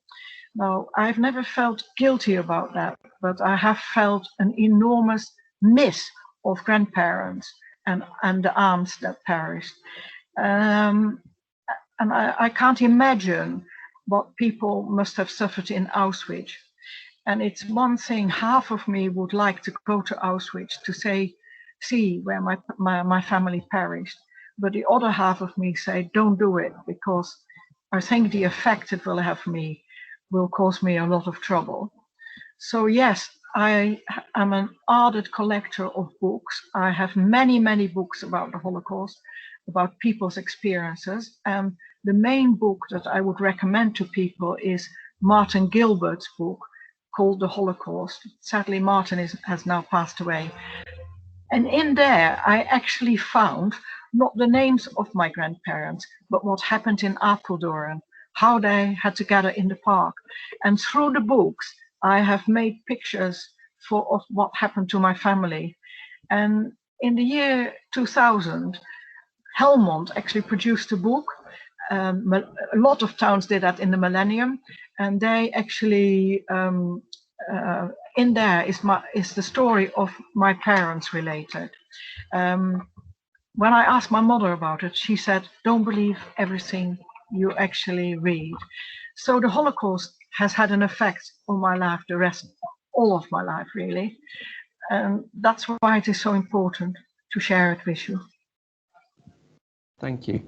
Now, I've never felt guilty about that, but I have felt an enormous miss of grandparents and the aunts that perished. And I can't imagine what people must have suffered in Auschwitz. And it's one thing, half of me would like to go to Auschwitz to see where my family perished. But the other half of me say, don't do it, because I think the effect it will have me will cause me a lot of trouble. So yes, I am an ardent collector of books. I have many, many books about the Holocaust, about people's experiences. And the main book that I would recommend to people is Martin Gilbert's book called The Holocaust. Sadly, Martin has now passed away. And in there, I actually found not the names of my grandparents, but what happened in Apeldoorn, how they had to gather in the park. And through the books, I have made pictures of what happened to my family. And in the year 2000, Helmond actually produced a book. A lot of towns did that in the millennium, and they actually in there is the story of my parents related. When I asked my mother about it, she said, "Don't believe everything you actually read. So the Holocaust has had an effect on my life, all of my life really. And that's why it is so important to share it with you. Thank you.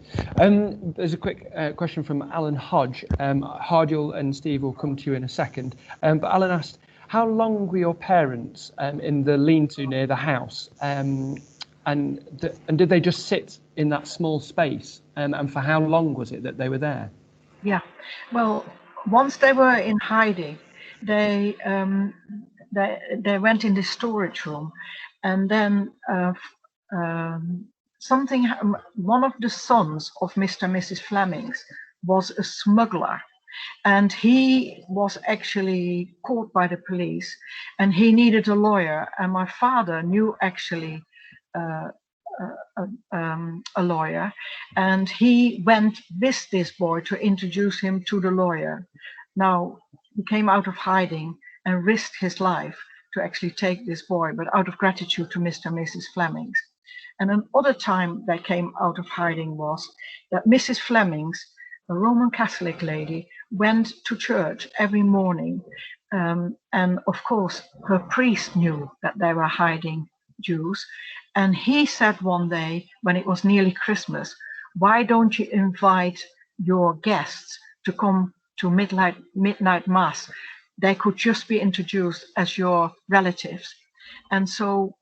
There's a quick question from Alan Hodge. Hardil and Steve will come to you in a second. But Alan asked, how long were your parents in the lean-to near the house? And did they just sit in that small space? And for how long was it that they were there? Yeah, well, once they were in hiding, they went in the storage room, and then one of the sons of Mr. and Mrs. Flemings was a smuggler, and he was actually caught by the police, and he needed a lawyer, and my father knew actually a lawyer, and he went with this boy to introduce him to the lawyer. Now, he came out of hiding and risked his life to actually take this boy, but out of gratitude to Mr. and Mrs. Flemings. And another time they came out of hiding was that Mrs. Flemings, a Roman Catholic lady, went to church every morning. And of course, her priest knew that they were hiding Jews. And he said one day, when it was nearly Christmas, why don't you invite your guests to come to midnight mass? They could just be introduced as your relatives. And so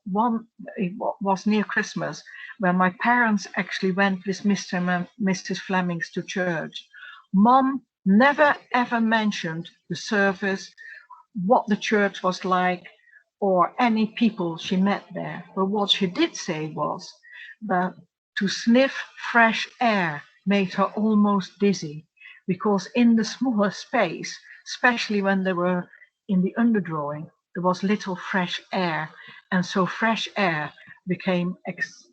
it was near Christmas when my parents actually went with Mr. and Mrs. Flemings to church. Mom never ever mentioned the service, what the church was like, or any people she met there. But what she did say was that to sniff fresh air made her almost dizzy, because in the smaller space, especially when they were in the underdrawing, there was little fresh air, and so fresh air became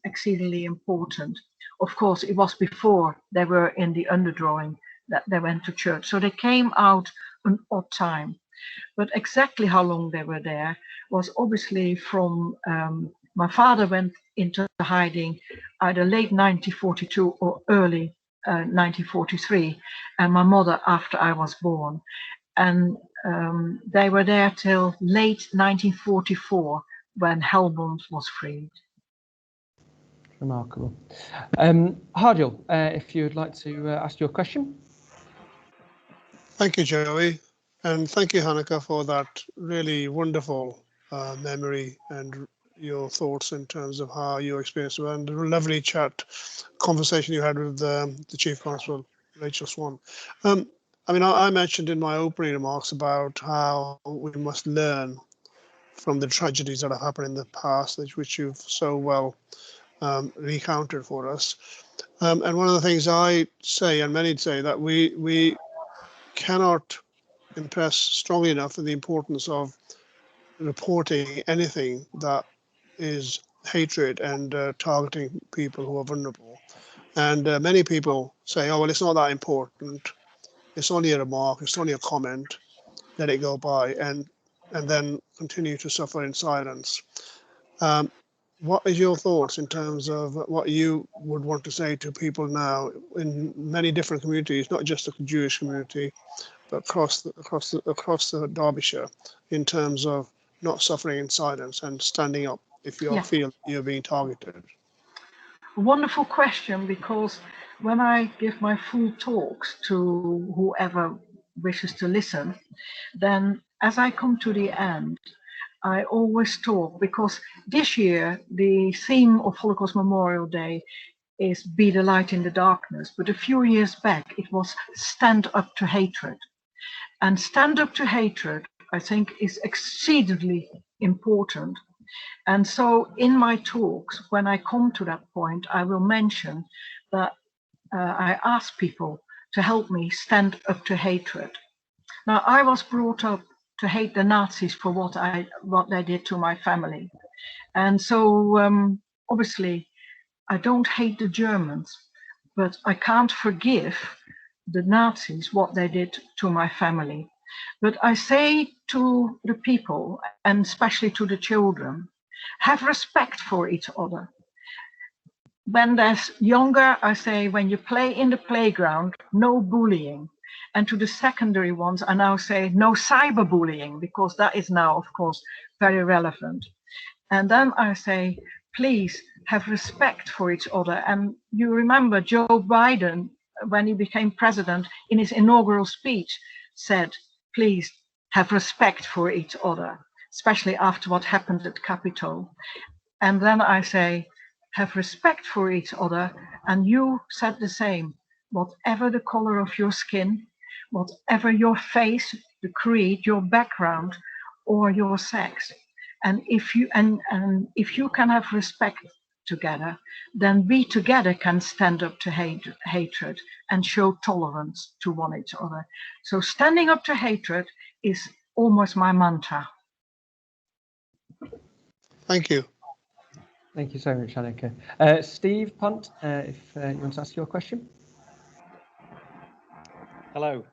exceedingly important. Of course, it was before they were in the underdrawing that they went to church, so they came out an odd time. But exactly how long they were there was obviously from my father went into hiding either late 1942 or early 1943, and my mother after I was born. And they were there till late 1944 when Helmond was freed. Remarkable. Hardil, if you would like to ask your question. Thank you, Joey. And thank you, Hanneke, for that really wonderful memory and your thoughts in terms of how your experience were, and the lovely conversation you had with the Chief Constable, Rachel Swan. I mean, I mentioned in my opening remarks about how we must learn from the tragedies that have happened in the past, which you've so well recounted for us. And one of the things I say, and many say, that we cannot impress strongly enough on the importance of reporting anything that is hatred and targeting people who are vulnerable. And many people say, oh, well, it's not that important. It's only a remark, it's only a comment, let it go by, and then continue to suffer in silence. What is your thoughts in terms of what you would want to say to people now in many different communities, not just the Jewish community, but across the Derbyshire, in terms of not suffering in silence and standing up if you feel you're being targeted? Wonderful question, because when I give my full talks to whoever wishes to listen, then as I come to the end, I always talk, because this year the theme of Holocaust Memorial Day is Be the Light in the Darkness, but a few years back it was Stand Up to Hatred. And stand up to hatred, I think, is exceedingly important. And so in my talks, when I come to that point, I will mention that I ask people to help me stand up to hatred. Now, I was brought up to hate the Nazis for what they did to my family. And so obviously I don't hate the Germans, but I can't forgive the Nazis what they did to my family. But I say to the people, and especially to the children, have respect for each other. when there's younger, I say, when you play in the playground, no bullying. And to the secondary ones, I now say no cyberbullying, because that is now, of course, very relevant. And then I say, please have respect for each other. And you remember Joe Biden, when he became president, in his inaugural speech, said, please have respect for each other, especially after what happened at Capitol. And then I say, have respect for each other. And you said the same, whatever the color of your skin, whatever your face, the creed, your background, or your sex. And if you if you can have respect together, then we together can stand up to hatred and show tolerance to one each other. So standing up to hatred is almost my mantra. Thank you. Thank you so much, Hanneke. Steve Punt, if you want to ask your question. Hello,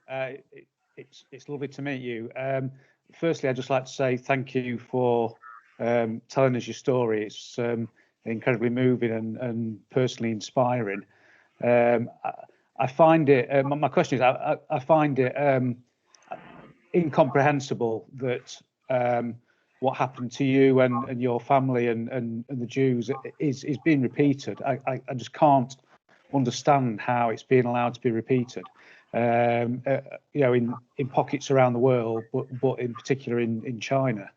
it's lovely to meet you. Firstly, I'd just like to say thank you for telling us your story. It's incredibly moving and personally inspiring. I find it, my question is, I find it incomprehensible that what happened to you and your family and the Jews is being repeated. I just can't understand how it's being allowed to be repeated. You know, in pockets around the world, but in particular in China,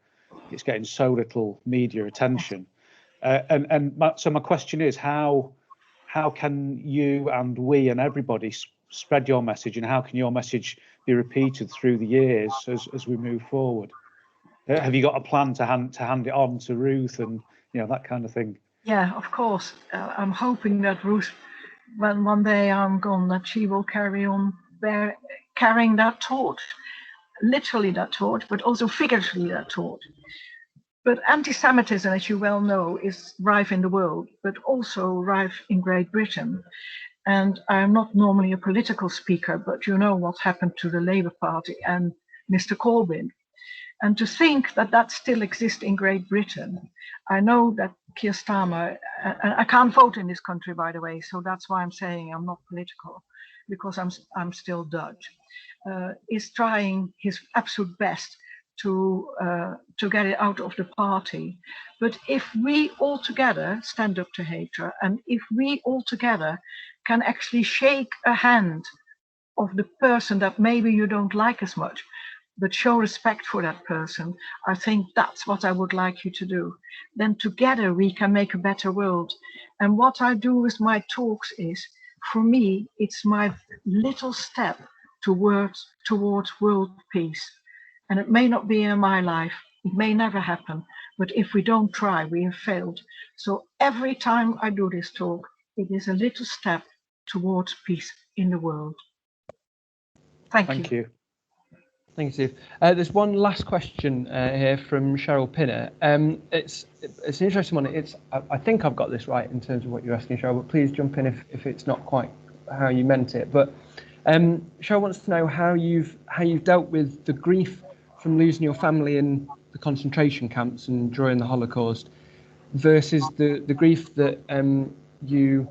it's getting so little media attention. So my question is, how can you and we and everybody spread your message, and how can your message be repeated through the years as we move forward? Have you got a plan to hand it on to Ruth and that kind of thing? Yeah, of course. I'm hoping that Ruth, when one day I'm gone, that she will carry on carrying that torch, literally that torch, but also figuratively that torch. But anti-Semitism, as you well know, is rife in the world, but also rife in Great Britain. And I'm not normally a political speaker, but you know what happened to the Labour Party and Mr. Corbyn. And to think that that still exists in Great Britain, I know that Keir Starmer, and I can't vote in this country, by the way, so that's why I'm saying I'm not political, because I'm still Dutch, is trying his absolute best to get it out of the party. But if we all together stand up to hatred, and if we all together can actually shake a hand of the person that maybe you don't like as much, but show respect for that person, I think that's what I would like you to do. Then together we can make a better world. And what I do with my talks is, for me, it's my little step towards world peace. And it may not be in my life, it may never happen, but if we don't try, we have failed. So every time I do this talk, it is a little step towards peace in the world. Thank you. Thank you, Steve. There's one last question here from Cheryl Pinner. It's an interesting one. I think I've got this right in terms of what you're asking, Cheryl, but please jump in if it's not quite how you meant it. But Cheryl wants to know how you've dealt with the grief from losing your family in the concentration camps and during the Holocaust, versus the grief that you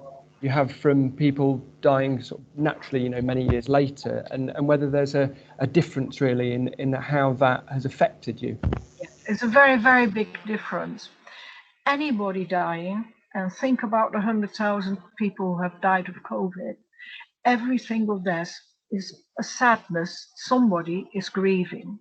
have from people dying sort of naturally, many years later, and whether there's a difference really in how that has affected you. It's a very, very big difference. Anybody dying, and think about the 100,000 people who have died of COVID, every single death is a sadness. Somebody is grieving.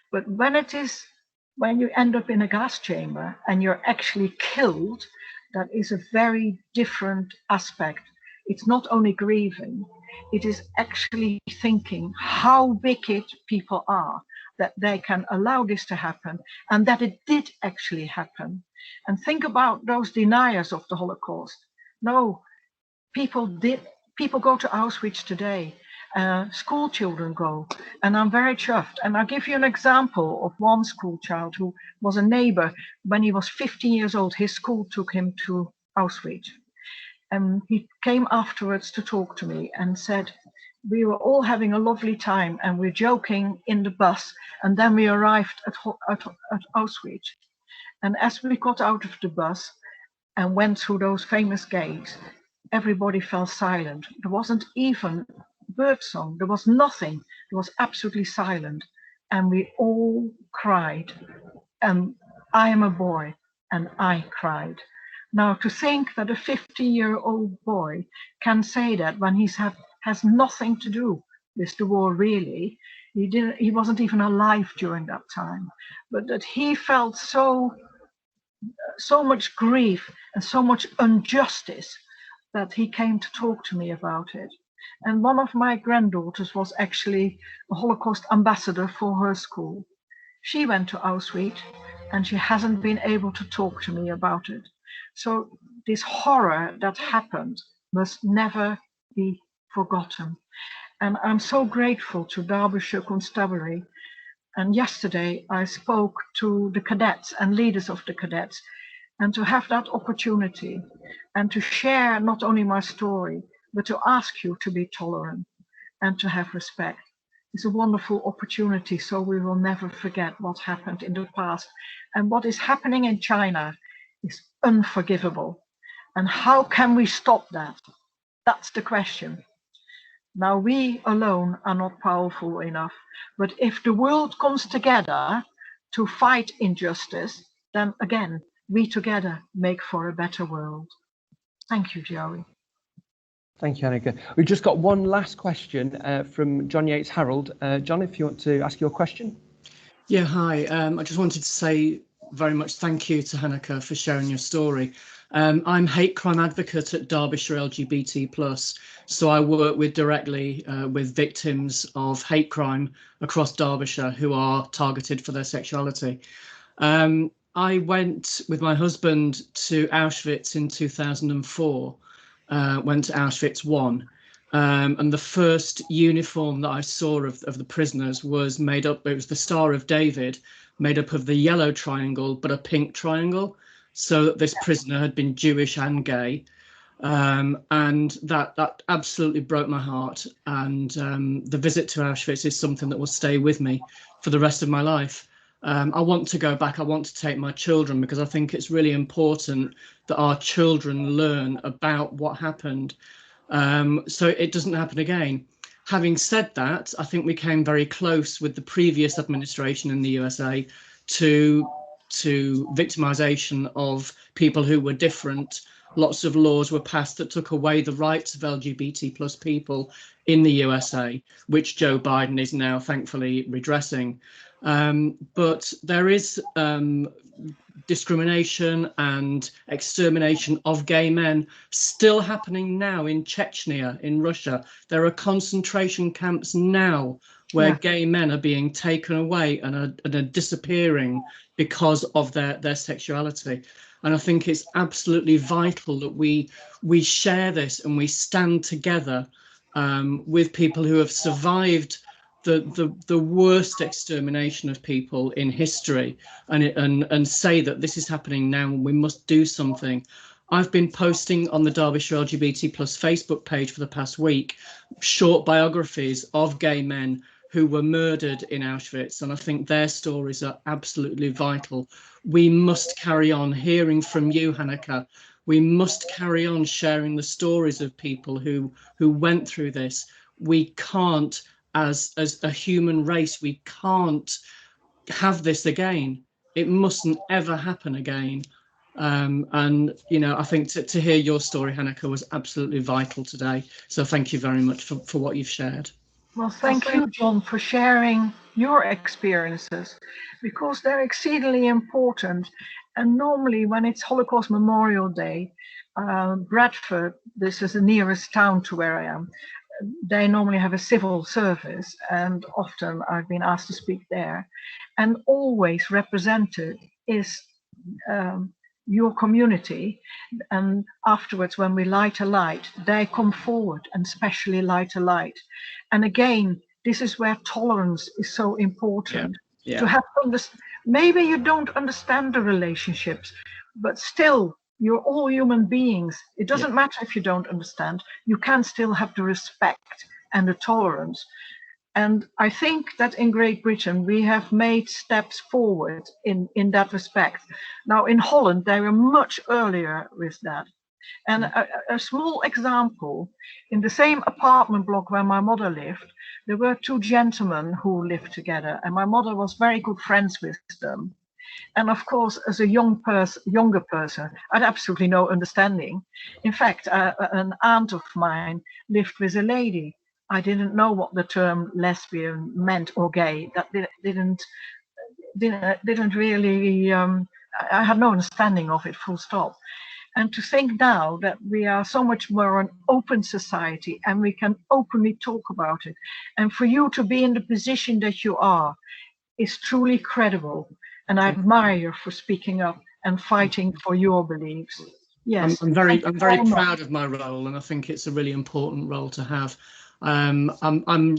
But when you end up in a gas chamber and you're actually killed, that is a very different aspect. It's not only grieving, it is actually thinking how wicked people are, that they can allow this to happen, and that it did actually happen. And think about those deniers of the Holocaust. No, people go to Auschwitz today. School children go, and I'm very chuffed. And I'll give you an example of one school child who was a neighbor. When he was 15 years old, his school took him to Auschwitz. And he came afterwards to talk to me and said, we were all having a lovely time and we're joking in the bus. And then we arrived at Auschwitz. And as we got out of the bus, and went through those famous gates, everybody fell silent. There wasn't even birdsong. There was nothing. It was absolutely silent. And we all cried. And I am a boy, and I cried. Now, to think that a 50-year-old boy can say that when has nothing to do with the war, really. He wasn't even alive during that time, but that he felt so much grief and so much injustice that he came to talk to me about it. And one of my granddaughters was actually a Holocaust ambassador for her school. She went to Auschwitz and she hasn't been able to talk to me about it. So this horror that happened must never be forgotten. And I'm so grateful to Derbyshire Constabulary. And yesterday I spoke to the cadets and leaders of the cadets, and to have that opportunity and to share not only my story, but to ask you to be tolerant and to have respect. It's a wonderful opportunity, so we will never forget what happened in the past. And what is happening in China is unforgivable. And how can we stop that? That's the question. Now, we alone are not powerful enough, but if the world comes together to fight injustice, then again, we together make for a better world. Thank you, Joey. Thank you, Hanneke. We've just got one last question from John Yates Harold. John, if you want to ask your question. Yeah, hi. I just wanted to say very much thank you to Hanneke for sharing your story. I'm hate crime advocate at Derbyshire LGBT+, so I work directly with victims of hate crime across Derbyshire who are targeted for their sexuality. I went with my husband to Auschwitz in 2004, went to Auschwitz I. And the first uniform that I saw of the prisoners was made up, it was the Star of David, made up of the yellow triangle, but a pink triangle. So that this prisoner had been Jewish and gay. And that absolutely broke my heart. And the visit to Auschwitz is something that will stay with me for the rest of my life. I want to go back. I want to take my children because I think it's really important that our children learn about what happened. So it doesn't happen again. Having said that, I think we came very close with the previous administration in the USA to victimization of people who were different. Lots of laws were passed that took away the rights of LGBT+ people in the USA, which Joe Biden is now thankfully redressing. But there is discrimination and extermination of gay men still happening now in Chechnya, in Russia. There are concentration camps now where gay men are being taken away and are disappearing because of their sexuality. And I think it's absolutely vital that we share this and we stand together with people who have survived the worst extermination of people in history, and say that this is happening now and we must do something. I've been posting on the Derbyshire LGBT+ Facebook page for the past week short biographies of gay men who were murdered in Auschwitz, and I think their stories are absolutely vital. We must carry on hearing from you, Hanneke. We must carry on sharing the stories of people who went through this. We can't, as a human race, we can't have this again. It mustn't ever happen again. And you know, I think to hear your story, Hanneke, was absolutely vital today. So thank you very much for what you've shared. Well, thank you, John, for sharing your experiences, because they're exceedingly important. And normally when it's Holocaust Memorial Day, Bradford, this is the nearest town to where I am, they normally have a civil service, and often I've been asked to speak there. And always represented is your community. And afterwards, when we light a light, they come forward and specially light a light. And again, this is where tolerance is so important. To have maybe you don't understand the relationships, but still you're all human beings. It doesn't matter if you don't understand, you can still have the respect and the tolerance. And I think that in Great Britain, we have made steps forward in that respect. Now, in Holland, they were much earlier with that. And a small example, in the same apartment block where my mother lived, there were two gentlemen who lived together, and my mother was very good friends with them. And of course, as a younger person, I had absolutely no understanding. In fact, an aunt of mine lived with a lady. I didn't know what the term lesbian meant or gay. That didn't really. I had no understanding of it. Full stop. And to think now that we are so much more an open society and we can openly talk about it, and for you to be in the position that you are is truly credible. And I admire you for speaking up and fighting for your beliefs. Yes, I'm very proud of my role, and I think it's a really important role to have. I'm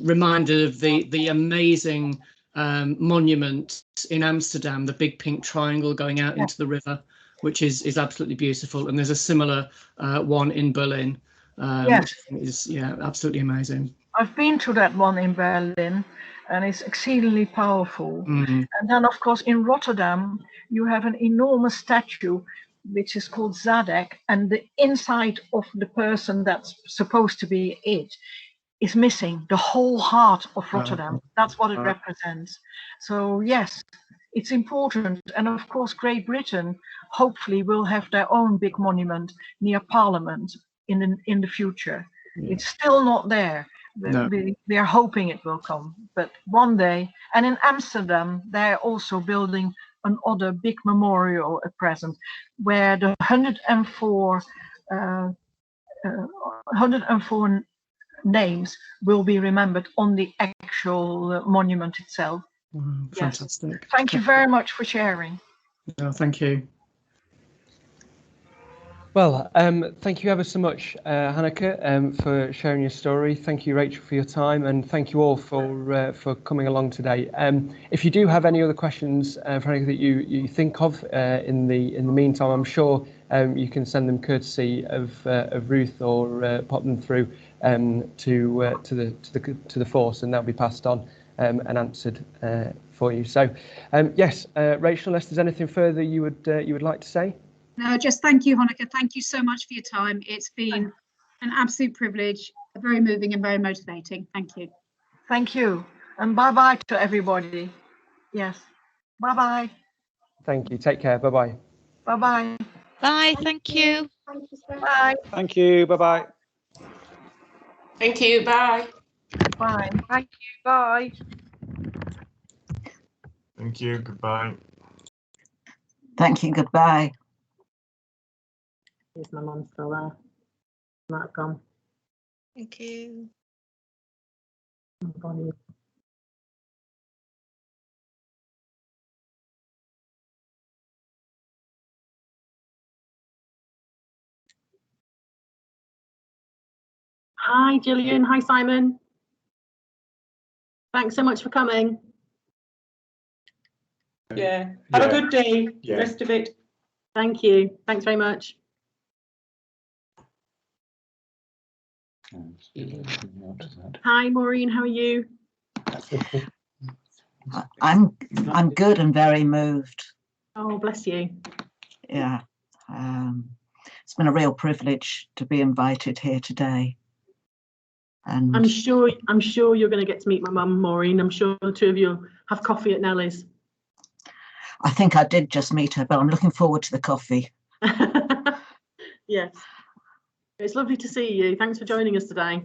reminded of the amazing monument in Amsterdam, the big pink triangle going out into the river, which is absolutely beautiful. And there's a similar one in Berlin, which I think is absolutely amazing. I've been to that one in Berlin, and it's exceedingly powerful. And then, of course, in Rotterdam, you have an enormous statue, which is called Zadek, and the inside of the person that's supposed to be it is missing. The whole heart of Rotterdam. That's what it represents. So yes, it's important. And of course, Great Britain hopefully will have their own big monument near Parliament in the future. It's still not there. No. We are hoping it will come, but one day. And in Amsterdam, they're also building another big memorial at present, where the 104 names will be remembered on the actual monument itself. Fantastic. Yes. Thank you very much for sharing. No, thank you. Well, thank you ever so much, Hanneke, for sharing your story. Thank you, Rachel, for your time, and thank you all for coming along today. If you do have any other questions for Hanneke that you think of in the meantime, I'm sure you can send them courtesy of Ruth or pop them through to the force, and they'll be passed on and answered for you. So, yes, Rachel, unless there's anything further you would like to say. No, just thank you, Hanneke. Thank you so much for your time. It's been an absolute privilege, very moving and very motivating. Thank you. Thank you. And bye-bye to everybody. Yes. Bye-bye. Thank you. Take care. Bye-bye. Bye-bye. Bye. Thank you. Bye. Thank you. Bye-bye. Thank you. Bye. Bye. Thank you. Bye. Thank you. Goodbye. Thank you. Goodbye. Is my mum still there? Not gone. Thank you. Hi, Gillian. Hi, Simon. Thanks so much for coming. Yeah. Have a good day. Yeah. Rest of it. Thank you. Thanks very much. Hi, Maureen. How are you? I'm good and very moved. Oh, bless you. Yeah. It's been a real privilege to be invited here today. And I'm sure you're going to get to meet my mum, Maureen. I'm sure the two of you have coffee at Nellie's. I think I did just meet her, but I'm looking forward to the coffee. Yes. It's lovely to see you. Thanks for joining us today.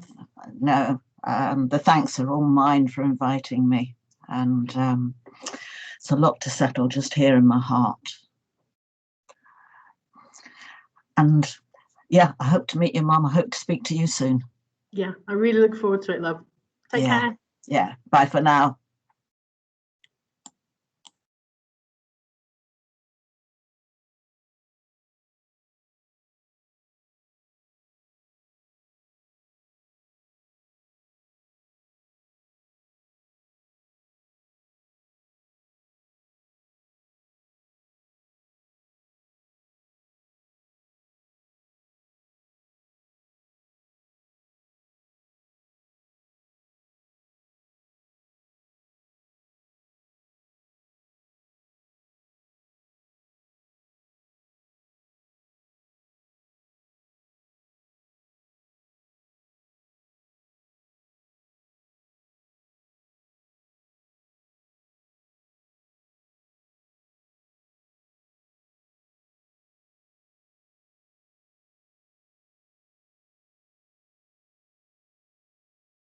No, the thanks are all mine for inviting me. And it's a lot to settle just here in my heart. And yeah, I hope to meet your mum. I hope to speak to you soon. Yeah, I really look forward to it, love. Take care. Yeah, bye for now.